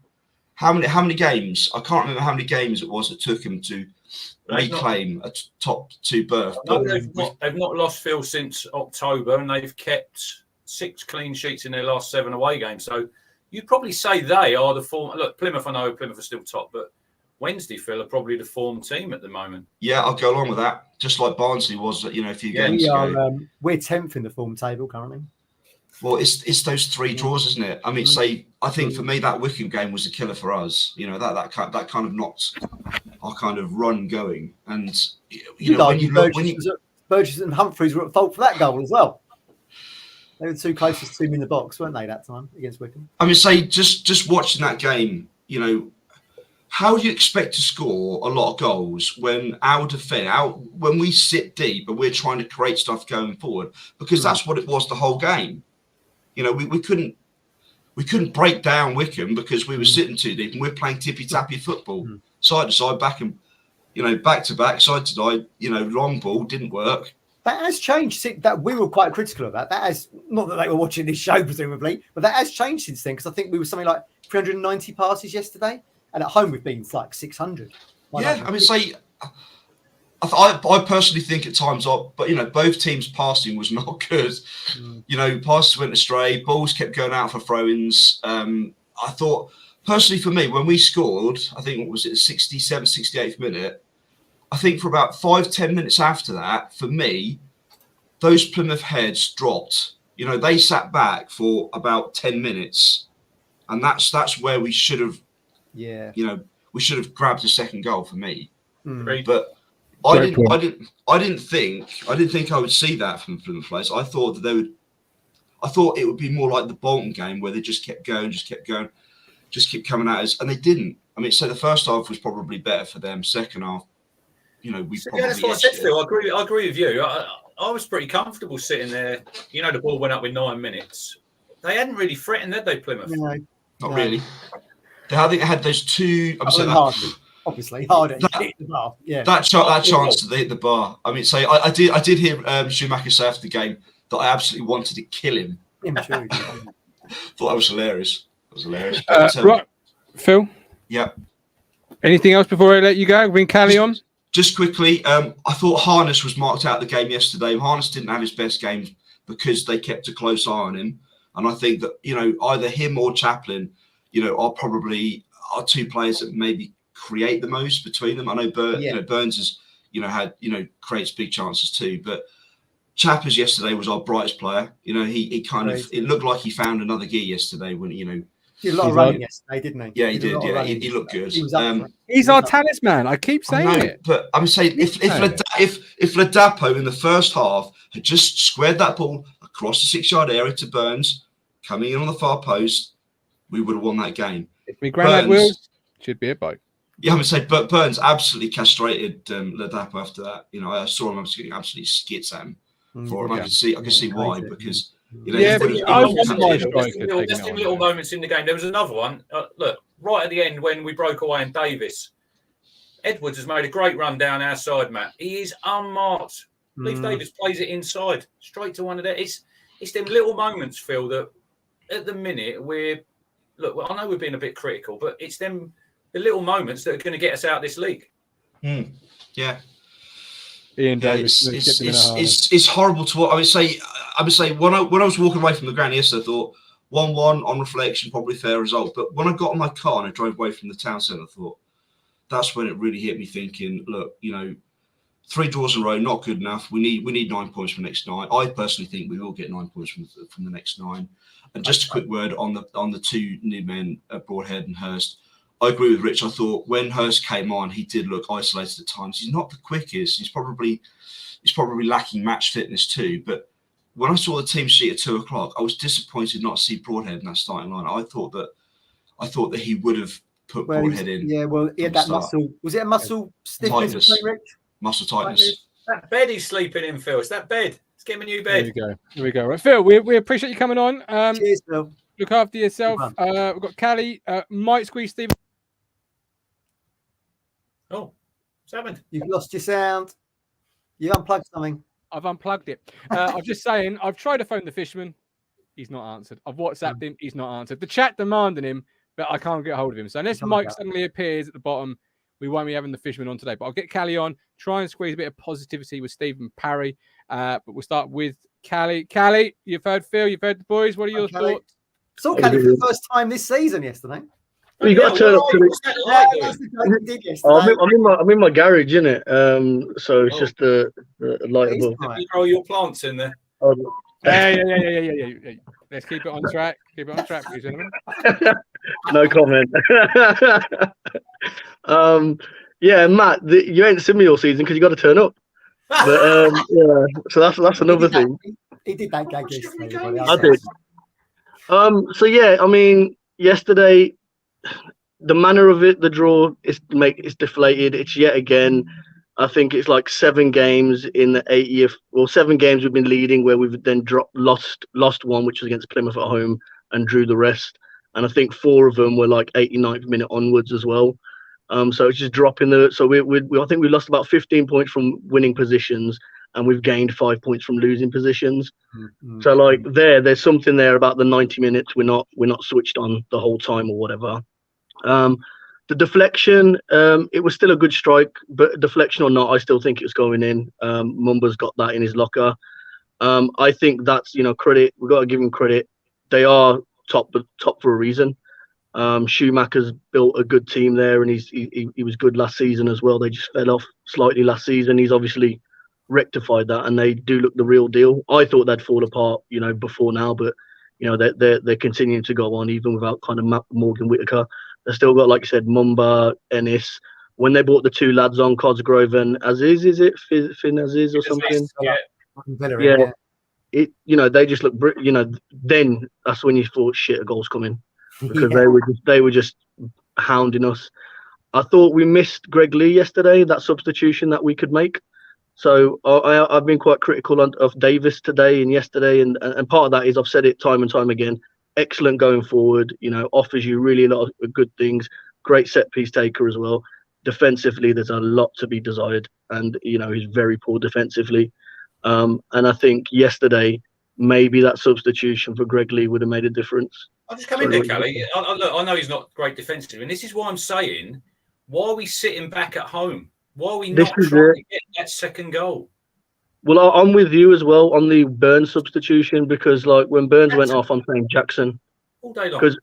How many games? I can't remember how many games it was that took them to reclaim a top 2 berth. No, they've not lost, Phil, since October, and they've kept 6 clean sheets in their last 7 away games. So you'd probably say they are the form. Look, Plymouth, I know Plymouth are still top, but Wednesday, Phil, are probably the form team at the moment. Yeah, I'll go along with that. Just like Barnsley was, a few games ago. We're 10th in the form table currently. Well, it's those 3 draws, isn't it? I mean, I think for me that Wickham game was a killer for us. That kind of knocked our kind of run going. And Burgess and Humphreys were at fault for that goal as well. They were the 2 closest to him in the box, weren't they, that time against Wickham? I mean, just watching that game, how do you expect to score a lot of goals when our defence, when we sit deep and we're trying to create stuff going forward? Because that's what it was the whole game. We couldn't break down Wickham because we were sitting too deep and we're playing tippy-tappy football, side to side, back and back to back, side to side. Long ball didn't work. that has changed. That we were quite critical of that. That has, not that they were watching this show presumably, but that has changed since then, because I think we were something like 390 passes yesterday, and at home we've been like 600. Yeah, I mean, say, I personally think at times, but both teams' passing was not good. Passes went astray, balls kept going out for throw-ins. I thought, personally for me, when we scored, I think, what was it, 67th, 68th minute, I think for about 5-10 minutes after that, for me, those Plymouth heads dropped. They sat back for about 10 minutes, and that's where we should have, we should have grabbed a second goal for me. But I didn't think I would see that from Plymouth players. I thought it would be more like the Bolton game, where they just kept going, just kept coming at us, and they didn't. I mean, so the first half was probably better for them. Second half, that's what I said, Phil. I agree with you. I was pretty comfortable sitting there. The ball went up with 9 minutes. They hadn't really threatened, had they, Plymouth? No, not really. I think they had those two. Obviously harder. That chance to hit the bar. I mean, I did hear Schumacher say after the game that I absolutely wanted to kill him. Immature. Thought that was hilarious. Right, Phil. Yeah. Anything else before I let you go? Bring Callie on. Just quickly, I thought Harness was marked out of the game yesterday. Harness didn't have his best games because they kept a close eye on him, and I think that either him or Chaplin, are probably two players that maybe create the most between them. I know Burns has had creates big chances too, but Chappers yesterday was our brightest player. He kind of, it looked like he found another gear yesterday when He did a lot of running yesterday, didn't he? Yeah, he did. Yeah, he looked good. He's our talisman. I keep saying it. But I'm saying if Ladapo in the first half had just squared that ball across the 6-yard area to Burns, coming in on the far post, we would have won that game. If me granddad wills, should be a bike. Yeah, I'm gonna say, but Burns absolutely castrated Ladapo after that. I saw him getting absolutely skits at him for him. I can see why, because. There's little moments in the game. There was another one. Look, right at the end when we broke away in Davis, Edwards has made a great run down our side, Matt. He is unmarked. Leif Davis plays it inside, straight to one of their. It's them little moments, Phil, that at the minute I know we're being a bit critical, but it's the little moments that are going to get us out of this league. Yeah. Ian Davis. It's horrible to watch. I would say when I was walking away from the ground yesterday, I thought 1-1 on reflection, probably fair result. But when I got in my car and I drove away from the town centre, I thought that's when it really hit me. Thinking, look, 3 draws in a row, not good enough. We need 9 points from the next 9. I personally think we will get 9 points from the next 9. And just a quick word on the two new men, Broadhead and Hurst. I agree with Rich. I thought when Hurst came on, he did look isolated at times. He's not the quickest. He's probably lacking match fitness too. But when I saw the team sheet at 2:00, I was disappointed not to see Broadhead in that starting line. I thought that he would have put Broadhead in. Yeah, well, he had that muscle. Was it a muscle stiffness? Muscle tightness. That bed he's sleeping in, Phil. It's that bed. Let's get him a new bed. Here we go. Right, Phil, we appreciate you coming on. Cheers, Phil. Look after yourself. We've got Callie. Might squeeze Stephen. Oh, what's happened? You've lost your sound. You unplugged something. I've unplugged it. I'm just saying, I've tried to phone the fisherman. He's not answered. I've WhatsApped him. He's not answered. The chat demanding him, but I can't get hold of him. So unless Mike suddenly appears at the bottom, we won't be having the fisherman on today. But I'll get Callie on, try and squeeze a bit of positivity with Stephen Parry. But we'll start with Callie. Callie, you've heard Phil, you've heard the boys. What are your thoughts? Saw Callie for the first time this season yesterday. Well, you got to turn up to the. I'm in my garage, innit? So it's just the light above. You grow your plants in there. Yeah. Let's keep it on track. Keep it on track, please, gentlemen. No comment. Yeah, Matt, you ain't seen me all season because you got to turn up. But yeah, so that's another thing. He did that gag yesterday. I did. So yeah, I mean, yesterday, the manner of it, the draw is deflated. It's yet again. I think it's like 7 games in the 80th. Well, 7 games we've been leading where we've then lost one, which was against Plymouth at home, and drew the rest. And I think 4 of them were like 89th minute onwards as well. So it's just dropping the. So I think we lost about 15 points from winning positions, and we've gained 5 points from losing positions. Mm-hmm. So like there's something there about the 90 minutes we're not switched on the whole time or whatever. The deflection, it was still a good strike, but deflection or not, I still think it was going in. Mumba's got that in his locker. I think that's, credit. We've got to give him credit. They are top for a reason. Schumacher's built a good team there, and he was good last season as well. They just fell off slightly last season. He's obviously rectified that, and they do look the real deal. I thought they'd fall apart, before now, but they're continuing to go on even without kind of Morgan Whittaker. They still got, like I said, Mumba, Ennis. When they brought the two lads on, Cosgrove and Aziz, is it Finn Aziz or something? Yeah. They just look, then that's when you thought, shit, a goal's coming, because they were just hounding us. I thought we missed Greg Lee yesterday, that substitution that we could make. So I've been quite critical of Davis today and yesterday, and part of that is I've said it time and time again. Excellent going forward, offers you really a lot of good things. Great set piece taker as well. Defensively, there's a lot to be desired, and he's very poor defensively. And I think yesterday maybe that substitution for Greg Lee would have made a difference. I'll just come in there, Callie. I know he's not great defensively, and this is why I'm saying, why are we sitting back at home? Why are we not trying to get that second goal? Well, I'm with you as well on the Burns substitution, because like when Burns went off, I'm saying Jackson. All day long. Because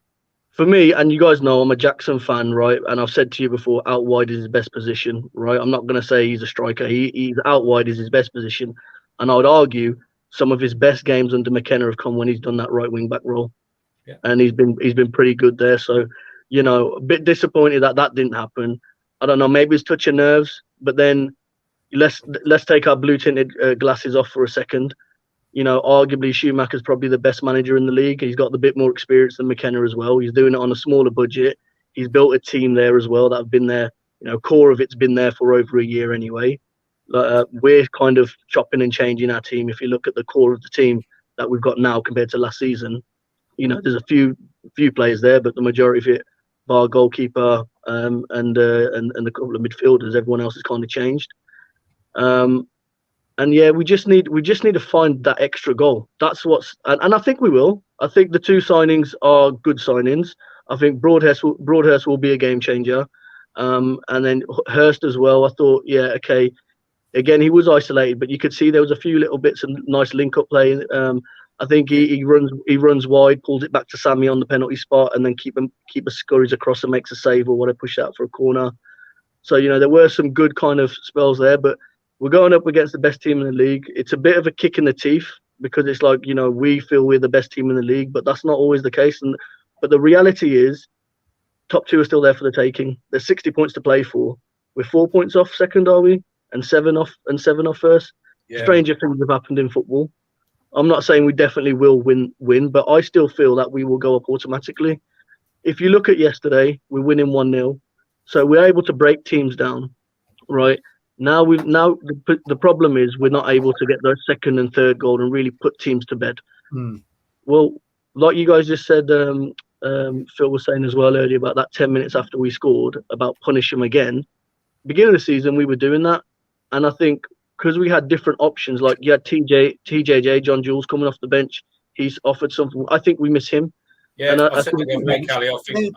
for me, and you guys know I'm a Jackson fan, right? And I've said to you before, out wide is his best position, right? I'm not going to say he's a striker. He's out wide is his best position. And I would argue some of his best games under McKenna have come when he's done that right wing back role. Yeah. And he's been pretty good there. So, a bit disappointed that didn't happen. I don't know, maybe it's touch of nerves, but then let's take our blue tinted glasses off for a second. Arguably Schumacher's probably the best manager in the league. He's got a bit more experience than McKenna as well. He's doing it on a smaller budget. He's built a team there as well that have been there. Core of it's been there for over a year anyway. We're kind of chopping and changing our team. If you look at the core of the team that we've got now compared to last season, there's a few players there, but the majority of it, bar goalkeeper and a couple of midfielders, everyone else has kind of changed. And yeah, we just need to find that extra goal. That's and I think we will. I think the two signings are good signings. I think Broadhurst will be a game changer. And then Hurst as well. I thought, yeah, okay. Again, he was isolated, but you could see there was a few little bits of nice link-up play. I think he runs wide, pulls it back to Sammy on the penalty spot, and then keeper scurries across and makes a save or whatever, push out for a corner. So there were some good kind of spells there, but we're going up against the best team in the league. It's a bit of a kick in the teeth, because it's like we feel we're the best team in the league, but that's not always the case. But the reality is, top two are still there for the taking. There's 60 points to play for. We're 4 points off second, are we? And seven off first. Yeah. Stranger things have happened in football. I'm not saying we definitely will win, but I still feel that we will go up automatically. If you look at yesterday, we're winning 1-0, so we're able to break teams down, right? Now the problem is we're not able to get those second and third goal and really put teams to bed. Well, like you guys just said, Phil was saying as well earlier about that 10 minutes after we scored, about punish them again. Beginning of the season, we were doing that. And I think because we had different options, like you had TJJ, John Jules coming off the bench. He's offered something. I think we miss him. Yeah, and I think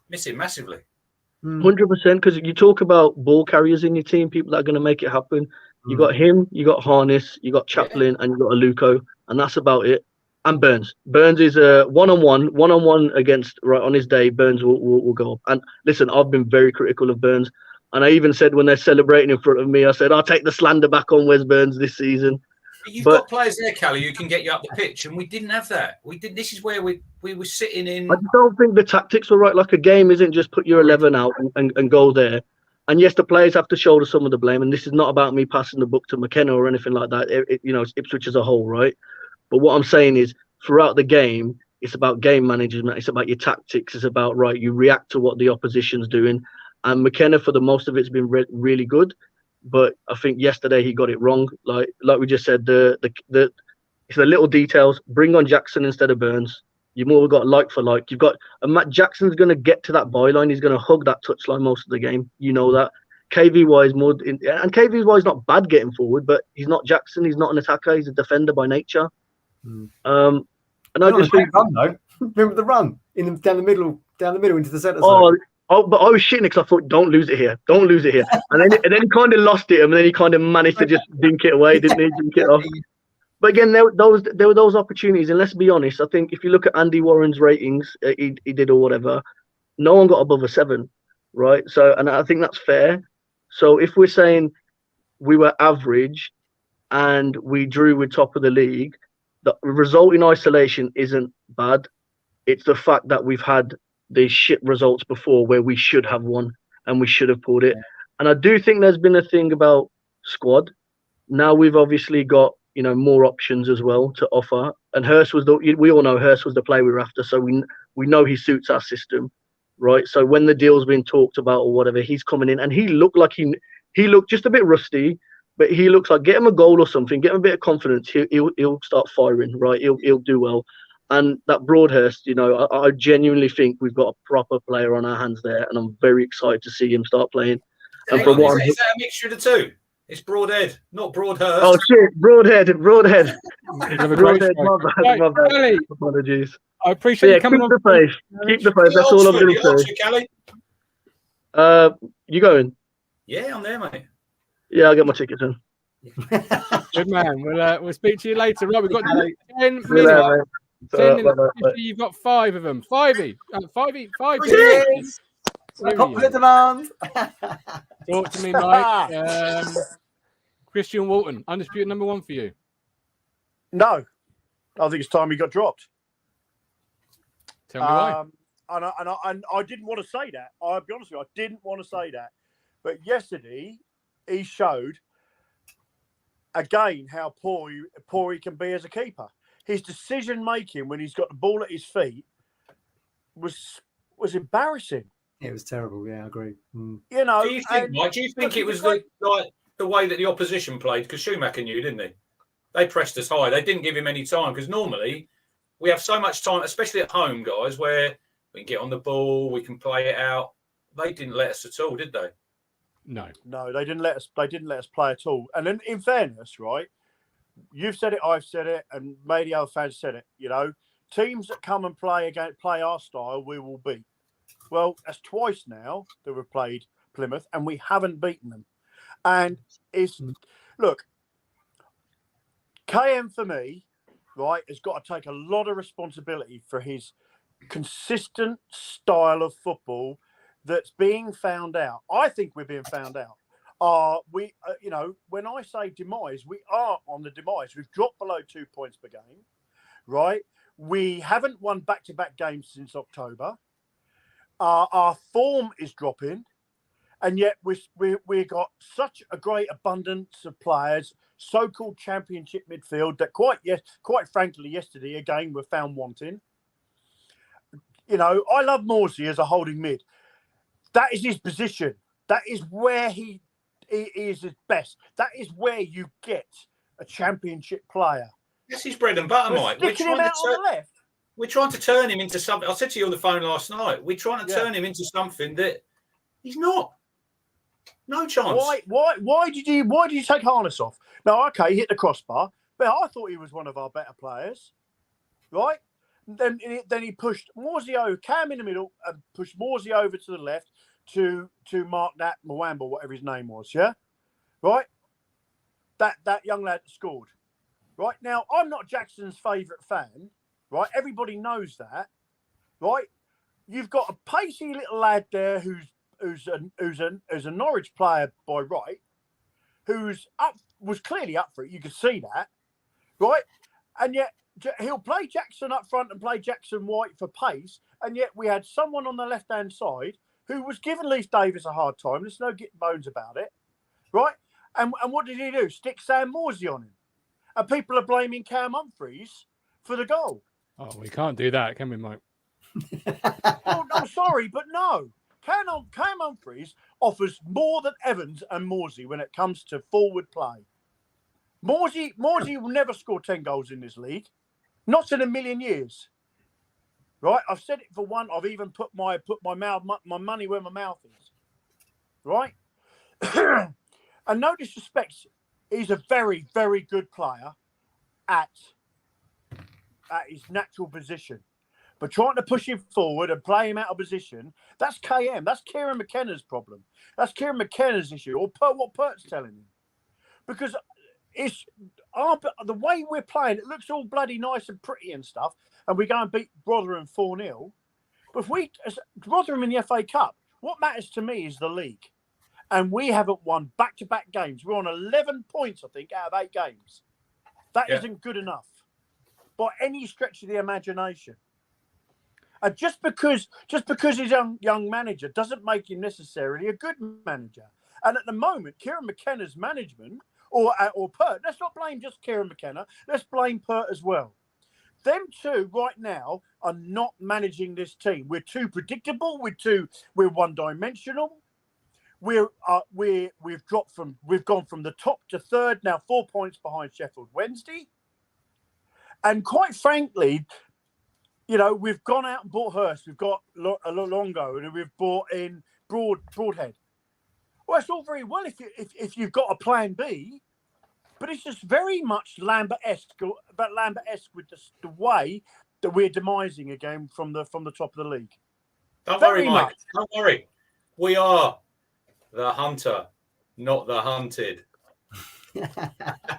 miss him massively. 100%, because you talk about ball carriers in your team, people that are going to make it happen. You got him, you got Harness, you got Chaplin, and you got Aluko, and that's about it. And Burns. Burns is a one-on-one against, right, on his day, Burns will go up. And listen, I've been very critical of Burns. And I even said when they're celebrating in front of me, I said, I'll take the slander back on Wes Burns this season. You've got players there, Callie, who can get you up the pitch, and we didn't have that. This is where we were sitting in. I don't think the tactics were right. Like, a game isn't just put your 11 out and go there. And yes, the players have to shoulder some of the blame. And this is not about me passing the book to McKenna or anything like that. It's Ipswich as a whole, right? But what I'm saying is, throughout the game, it's about game management. It's about your tactics. It's about, right, you react to what the opposition's doing. And McKenna, for the most of it's been really good, but I think yesterday he got it wrong. Like we just said, it's the little details. Bring on Jackson instead of Burns. You've more got like for like. You've got Matt Jackson's going to get to that byline. He's going to hug that touchline most of the game. You know that. KVY is more, and KVY is not bad getting forward, but he's not Jackson. He's not an attacker. He's a defender by nature. And I just think, run though. Remember the run down the middle into the centre. But I was shitting it because I thought, don't lose it here, and then he kind of lost it, and then he kind of managed to just dink it away, didn't he? Dink it off. But again, there were those opportunities, and let's be honest. I think if you look at Andy Warren's ratings, he did or whatever, no one got above a 7, right? So, and I think that's fair. So if we're saying we were average and we drew with top of the league, the result in isolation isn't bad. It's the fact that we've had these shit results before where we should have won and we should have pulled it. And I do think there's been a thing about squad. Now we've obviously got, more options as well to offer. And Hurst we all know Hurst was the player we were after. So we know he suits our system, right? So when the deal's been talked about or whatever, he's coming in and he looked like he looked just a bit rusty, but he looks like get him a goal or something, get him a bit of confidence. He'll start firing, right? He'll do well. And that Broadhurst, I genuinely think we've got a proper player on our hands there, and I'm very excited to see him start playing. And is that a mixture of the two? It's Broadhead, not Broadhurst. Oh shit, Broadhead. Broadhead, Right, my bad. Kelly, Apologies. I appreciate you coming on. Keep the faith. That's all I'm going to say. Kelly? You going? Yeah, I'm there, mate. Yeah, I'll get my tickets in. Good man. We'll speak to you later. Right, we've got 10 minutes. 10 minutes. You've got 5 of them. 5 each. 5 each. 5 each. Popular demand. Talk to me, Mike. Christian Walton, undisputed number 1 for you. No, I think it's time he got dropped. Tell me why. And I didn't want to say that. I'll be honest with you, I didn't want to say that. But yesterday, he showed again how poor he can be as a keeper. His decision making when he's got the ball at his feet was embarrassing. It was terrible. Yeah, I agree. Do you think it was the way that the opposition played? Because Schumacher knew, didn't he? They pressed us high. They didn't give him any time because normally we have so much time, especially at home, guys, where we can get on the ball, we can play it out. They didn't let us at all, did they? No, they didn't let us. They didn't let us play at all. And then, in fairness, right, you've said it, I've said it, and maybe other fans said it. Teams that come and play our style, we will beat. Well, that's twice now that we've played Plymouth, and we haven't beaten them. And look, KM for me, right, has got to take a lot of responsibility for his consistent style of football that's being found out. I think we're being found out. When I say demise, we are on the demise. We've dropped below 2 points per game, right? We haven't won back-to-back games since October. Our form is dropping, and yet we got such a great abundance of players, so-called championship midfield, that quite frankly, yesterday again were found wanting. I love Morsey as a holding mid. That is his position. That is where he is his best. That is where you get a championship player. That's his bread and butter, Mike. We're trying to turn him into something. I said to you on the phone last night. We're trying to turn him into something that he's not. No chance. Why did you take Harness off? No, okay, he hit the crossbar, but I thought he was one of our better players, right? Then he pushed Morsey over, Cam in the middle, and pushed Morsey over to the left to mark that Mwamba, whatever his name was, yeah? Right? That young lad scored. Right? Now, I'm not Jackson's favourite fan, right? Everybody knows that, right? You've got a pacey little lad there who's a Norwich player by right, was clearly up for it. You could see that, right? And yet he'll play Jackson up front and play Jackson White for pace. And yet we had someone on the left-hand side who was giving Leif Davis a hard time. There's no getting bones about it, right? And what did he do? Stick Sam Morsey on him. And people are blaming Cam Humphreys for the goal. Oh, we can't do that, can we, Mike? Well, I'm sorry, but no. Cam Humphreys offers more than Evans and Morsey when it comes to forward play. Morsey will never score 10 goals in this league. Not in a million years. Right? I've said it for one. I've even put my money where my mouth is. Right? and no disrespect, he's a very, very good player at his natural position. But trying to push him forward and play him out of position, that's KM. That's Kieran McKenna's problem. That's Kieran McKenna's issue, or what Pert's telling him. Because it's the way we're playing, it looks all bloody nice and pretty and stuff, and we go and beat Rotherham 4-0. But if Rotherham in the FA Cup, what matters to me is the league. And we haven't won back-to-back games. We're on 11 points, I think, out of 8 games. That isn't good enough by any stretch of the imagination. And just because he's a young manager doesn't make him necessarily a good manager. And at the moment, Kieran McKenna's management, or Pert, let's not blame just Kieran McKenna, let's blame Pert as well. Them two right now are not managing this team. We're too predictable. We're one-dimensional. We've gone from the top to third, now 4 points behind Sheffield Wednesday. And quite frankly, you know, we've gone out and bought Hurst. We've got Longo, and we've bought in Broadhead. Well, it's all very well if you've got a plan B, but it's just very much Lambert-esque with the way that we're demising again from the top of the league. Don't worry, Mike. Don't worry. We are the hunter, not the hunted.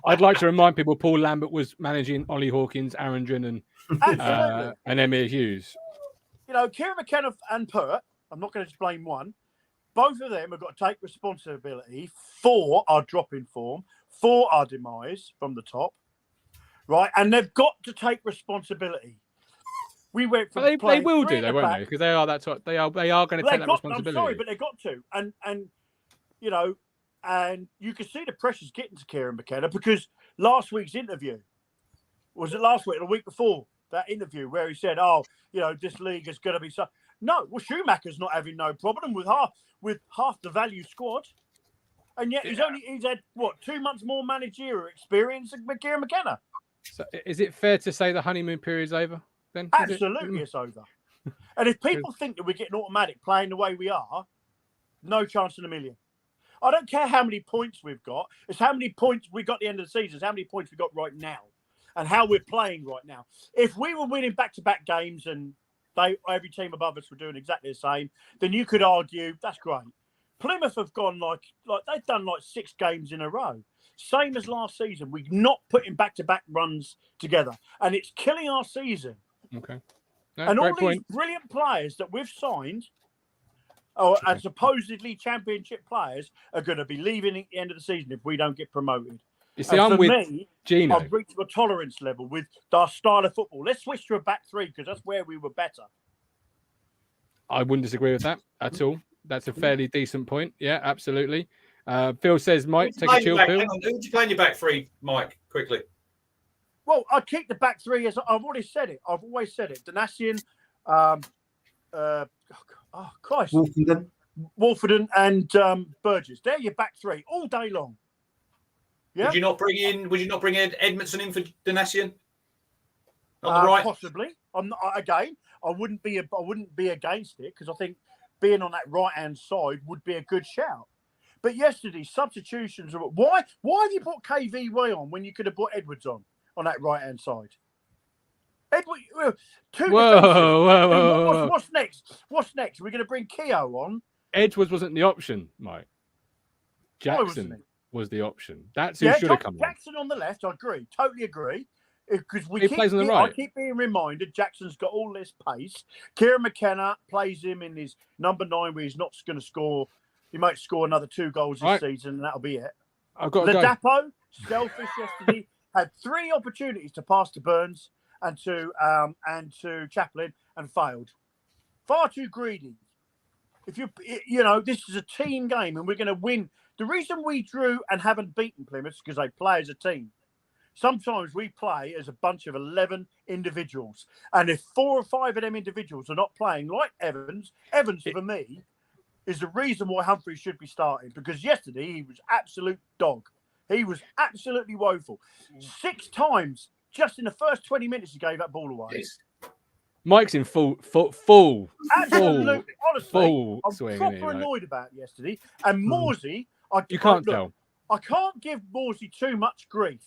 I'd like to remind people Paul Lambert was managing Ollie Hawkins, Aaron Drennan, and Emir Hughes. You know, Kieran McKenna and Pert, I'm not going to blame one. Both of them have got to take responsibility for our drop in form, for our demise from the top, right? And they've got to take responsibility. We went from they will do, they won't they? Because they are that top. They are going to take that responsibility. I'm sorry, but they've got to. And you know, and you can see the pressure's getting to Kieran McKenna because last week's interview, was it last week or the week before, that interview where he said, "Oh, you know, this league is going to be so." No, well, Schumacher's not having no problem with half the value squad, and yet he's had what 2 months more managerial experience than Kieran McKenna. So, is it fair to say the honeymoon period's over? Then absolutely, it's over. And if people think that we're getting automatic playing the way we are, no chance in a million. I don't care how many points we've got. It's how many points we got at the end of the season. It's how many points we got right now, and how we're playing right now. If we were winning back-to-back games and every team above us were doing exactly the same, then you could argue that's great. Plymouth have gone like they've done like 6 games in a row, same as last season. We're not putting back-to-back runs together, and it's killing our season. Okay, no, and all these brilliant players that we've signed, and supposedly championship players, are going to be leaving at the end of the season if we don't get promoted. You see, I'm with Gino. I've reached a tolerance level with our style of football. Let's switch to a back three because that's where we were better. I wouldn't disagree with that at all. That's a fairly decent point. Yeah, absolutely. Phil says, Mike, take a chill pill. Hang on, who would you play in your back three, Mike, quickly? Well, I keep the back three as I've already said it. I've always said it. Donasian, Christ. Wolfenden and Burgess. They're your back three all day long. Yeah. Would you not bring in Edmondson in for Donasian? On the right? Possibly. I'm not, again, I wouldn't be against it because I think being on that right hand side would be a good shout. But yesterday, substitutions. Why have you put KVY on when you could have put Edwards on that right hand side? Edward, whoa. What's next? We're going to bring Keogh on. Edwards wasn't the option, Mike. Jackson was the option. That's who should have come Jackson on the left, I agree. Totally agree. Because plays on the right. I keep being reminded Jackson's got all this pace. Kieran McKenna plays him in his number 9 where he's not going to score. He might score another 2 goals this season, and that'll be it. Ladapo, selfish yesterday, had 3 opportunities to pass to Burns and to Chaplin and failed. Far too greedy. If this is a team game and we're going to win. The reason we drew and haven't beaten Plymouth is because they play as a team. Sometimes we play as a bunch of 11 individuals. And if 4 or 5 of them individuals are not playing like Evans for me, is the reason why Humphrey should be starting. Because yesterday he was absolute dog. He was absolutely woeful. 6 times just in the first 20 minutes he gave that ball away. Yes. Mike's in full absolutely. Honestly, full I'm swing, proper annoyed about it yesterday. And Morsey, You can't tell. I can't give Morsey too much grief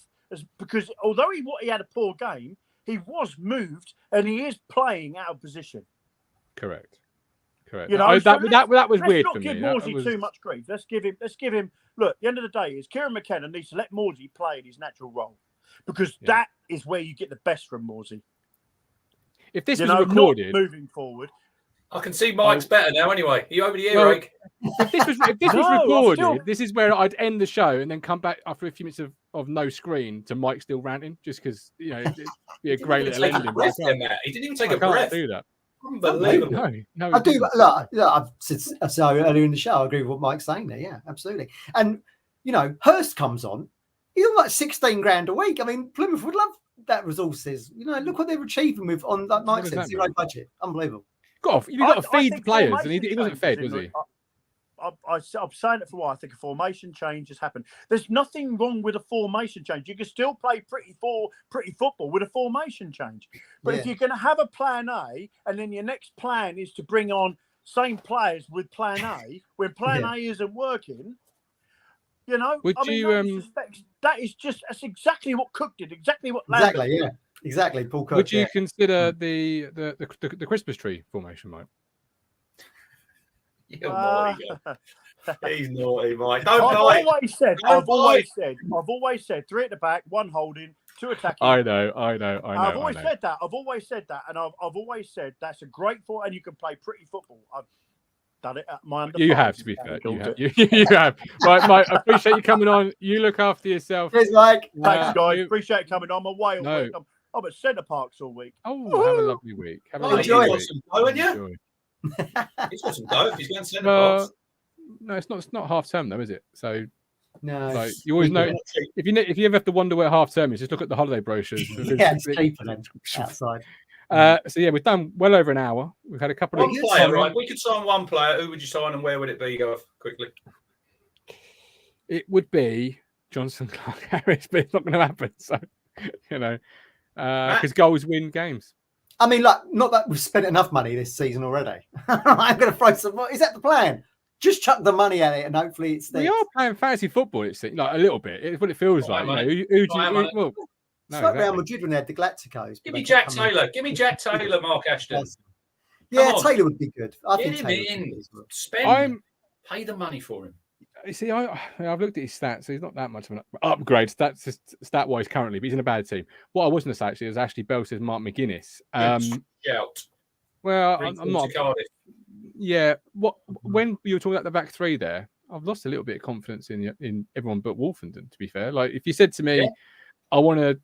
because although he had a poor game, he was moved and he is playing out of position. Correct. You know, that was weird for me. Let's not give Morsey too much grief. Let's give him. Look, at the end of the day, is Kieran McKenna needs to let Morsey play in his natural role because that is where you get the best from Morsey. If this was recorded, not moving forward. I can see Mike's better now. Anyway, are you over the earache? If this was recorded, this is where I'd end the show and then come back after a few minutes of no screen to Mike still ranting, just because it'd be a great little ending. He didn't even take a breath. Do that. Unbelievable. No, I do. Look, I've said earlier in the show. I agree with what Mike's saying there. Yeah, absolutely. And Hurst comes on. He's on like 16 grand a week. I mean, Plymouth would love that resources. Look what they're achieving with on that night set, zero budget. Unbelievable. You've got to feed the players, and he wasn't fed, was he? I'm saying it for a while. I think a formation change has happened. There's nothing wrong with a formation change. You can still play pretty football with a formation change. But if you're going to have a plan A, and then your next plan is to bring on same players with plan A, when plan A isn't working, that's exactly what Cook did. Exactly what Lambert did. Exactly, Paul Cook. Would you consider the Christmas tree formation, Mike? You're naughty. He's naughty, Mike. I've always said 3 at the back, 1 holding, 2 attacking. I know. I've always said that, and I've always said that's a great and you can play pretty football. I've done it at my under. You have, to be fair. You have. Right, Mike. I appreciate you coming on. You look after yourself. Cheers, Mike. Thanks, guys. Appreciate you coming on. I'm away all week. I'm at Centre Parks all week. Oh, have a lovely week. Enjoy it. He's got some dough. He's going to Centre Parks. No, it's not half term though, is it? So no, you always know if you ever have to wonder where half term is, just look at the holiday brochures. It's cheaper than outside. We've done well over an hour. We've had a couple of player, right? We could sign one player. Who would you sign, and where would it be? Go quickly. It would be Johnson Clark Harris, but it's not going to happen. So because goals win games. I mean, not that we've spent enough money this season already. I'm going to throw some. Is that the plan? Just chuck the money at it, and hopefully it's there. We are playing fantasy football. It's like a little bit. It's what it feels like. It's like Real Madrid when they had the Galacticos. Give me Jack Taylor. Give me Jack Taylor, Mark Ashton. Yeah, Taylor would be good. I think him in. Spend. Pay the money for him. You see, I've looked at his stats. So he's not that much of an upgrade stat-wise currently, but he's in a bad team. What I was going to say actually is Ashley Bell says Mark McGuinness. Well, I'm not. Yeah. When you were talking about the back three there, I've lost a little bit of confidence in everyone but Wolfenden. To be fair, like if you said to me, I want to,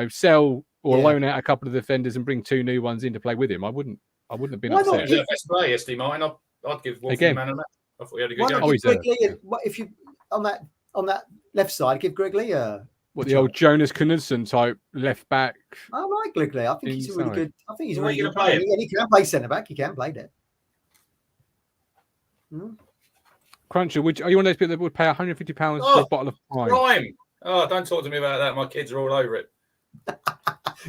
sell or loan out a couple of defenders and bring 2 new ones in to play with him, I wouldn't have been upset. He's the best player yesterday, Martin. I'd give Wolfenden man of that. I thought he had a good game. If you on that left side, give Greg Lee the old Jonas Knudsen type left back. I like Greg Lee. I think he's a really good. I think he's a really good player. And he can play centre back. He can play that. Cruncher, are you one of those people that would pay £150 for a bottle of Prime? Oh, don't talk to me about that. My kids are all over it.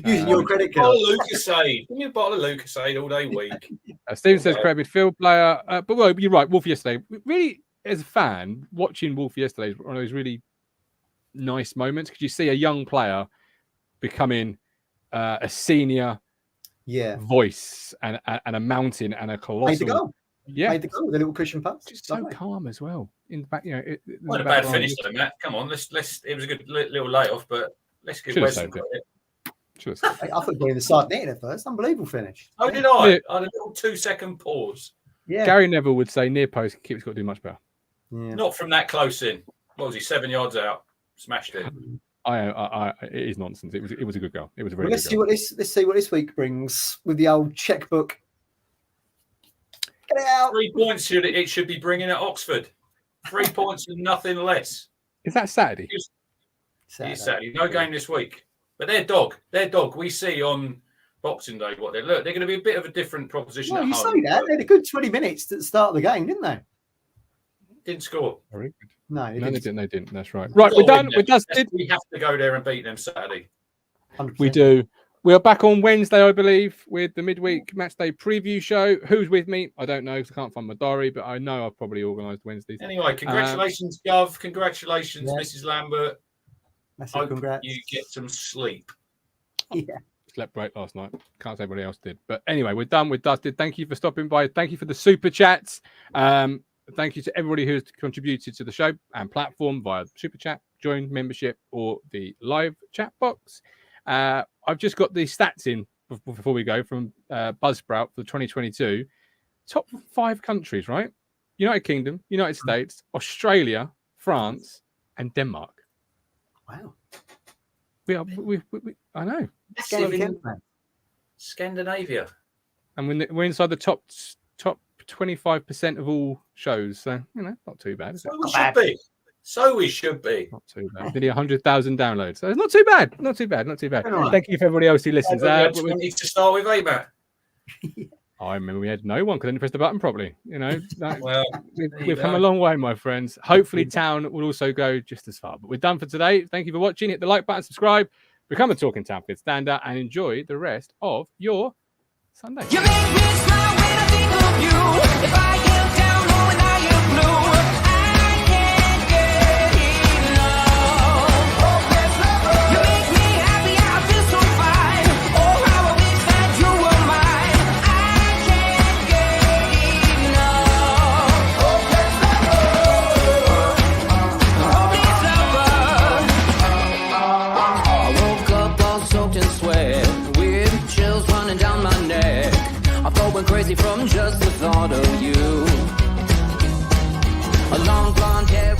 Using your credit card. Lucasade. Give me a bottle of Lucasade all day week. Stephen says, great midfield player. But you're right, Wolf yesterday. Really, as a fan, watching Wolf yesterday is one of those really nice moments because you see a young player becoming a senior voice and a mountain and a colossal. Made the goal. Yeah. Made the goal with a little cushion pass. Just so calm as well. In the back, Not a bad finish though, Matt. Come on, let's. It was a good little layoff, but let's give Wes some credit. I thought you were in the side net at first. Unbelievable finish. Oh, did I? I had a little 2-second pause. Yeah. Gary Neville would say near post, keeper's got to do much better. Yeah. Not from that close in. What was he? 7 yards out. Smashed it. It is nonsense. It was a good goal. It was a very good goal. Let's see what this week brings with the old checkbook. Get it out. 3 points it should be bringing at Oxford. 3 points and nothing less. Is that Saturday? It's Saturday. No game this week. But their dog. We see on Boxing Day what they're going to be a bit of a different proposition. Well, you say that they had a good 20 minutes at the start of the game, didn't they? Didn't score. Very good. No, they didn't. That's right. Right, we're done. We're dusted. We have to go there and beat them Saturday. 100%. We do. We are back on Wednesday, I believe, with the midweek matchday preview show. Who's with me? I don't know because I can't find my diary, but I know I've probably organised Wednesdays. Anyway, congratulations, Gov. Congratulations, Yeah. Mrs. Lambert. Massive Hope congrats. you get some sleep. Yeah. Slept great last night. Can't say anybody else did. But anyway, we're done with Dusted. Thank you for stopping by. Thank you for the super chats. Thank you to everybody who's contributed to the show and platform via super chat, join membership, or the live chat box. I've just got the stats in before we go from Buzzsprout for 2022. Top 5 countries, right? United Kingdom, United States, Australia, France, and Denmark. Wow. We I know. Scandinavia. And we're inside the top 25% of all shows. So, not too bad, is it? So we should be. So we should be. Not too bad. Nearly 100,000 downloads. So it's not too bad. Not too bad. Not too bad. Right. Thank you for everybody else who listens. We had 20 to start with, eh, Matt? I remember we had no one because I didn't press the button properly. Well, we've come a long way, my friends. Hopefully, Town will also go just as far. But we're done for today. Thank you for watching. Hit the like button, subscribe, become a Talking Town Fit Standard, and enjoy the rest of your Sunday. You make me smile when I think of you. If I get down or when I get blue, I can't get enough. You make me happy, I feel so fine. Oh, how I wish that you were mine. I can't get enough. Hopeless lover. I woke up all soaked in sweat, weird chills running down my neck. I'm going crazy from just the thought of you. A long blonde hair.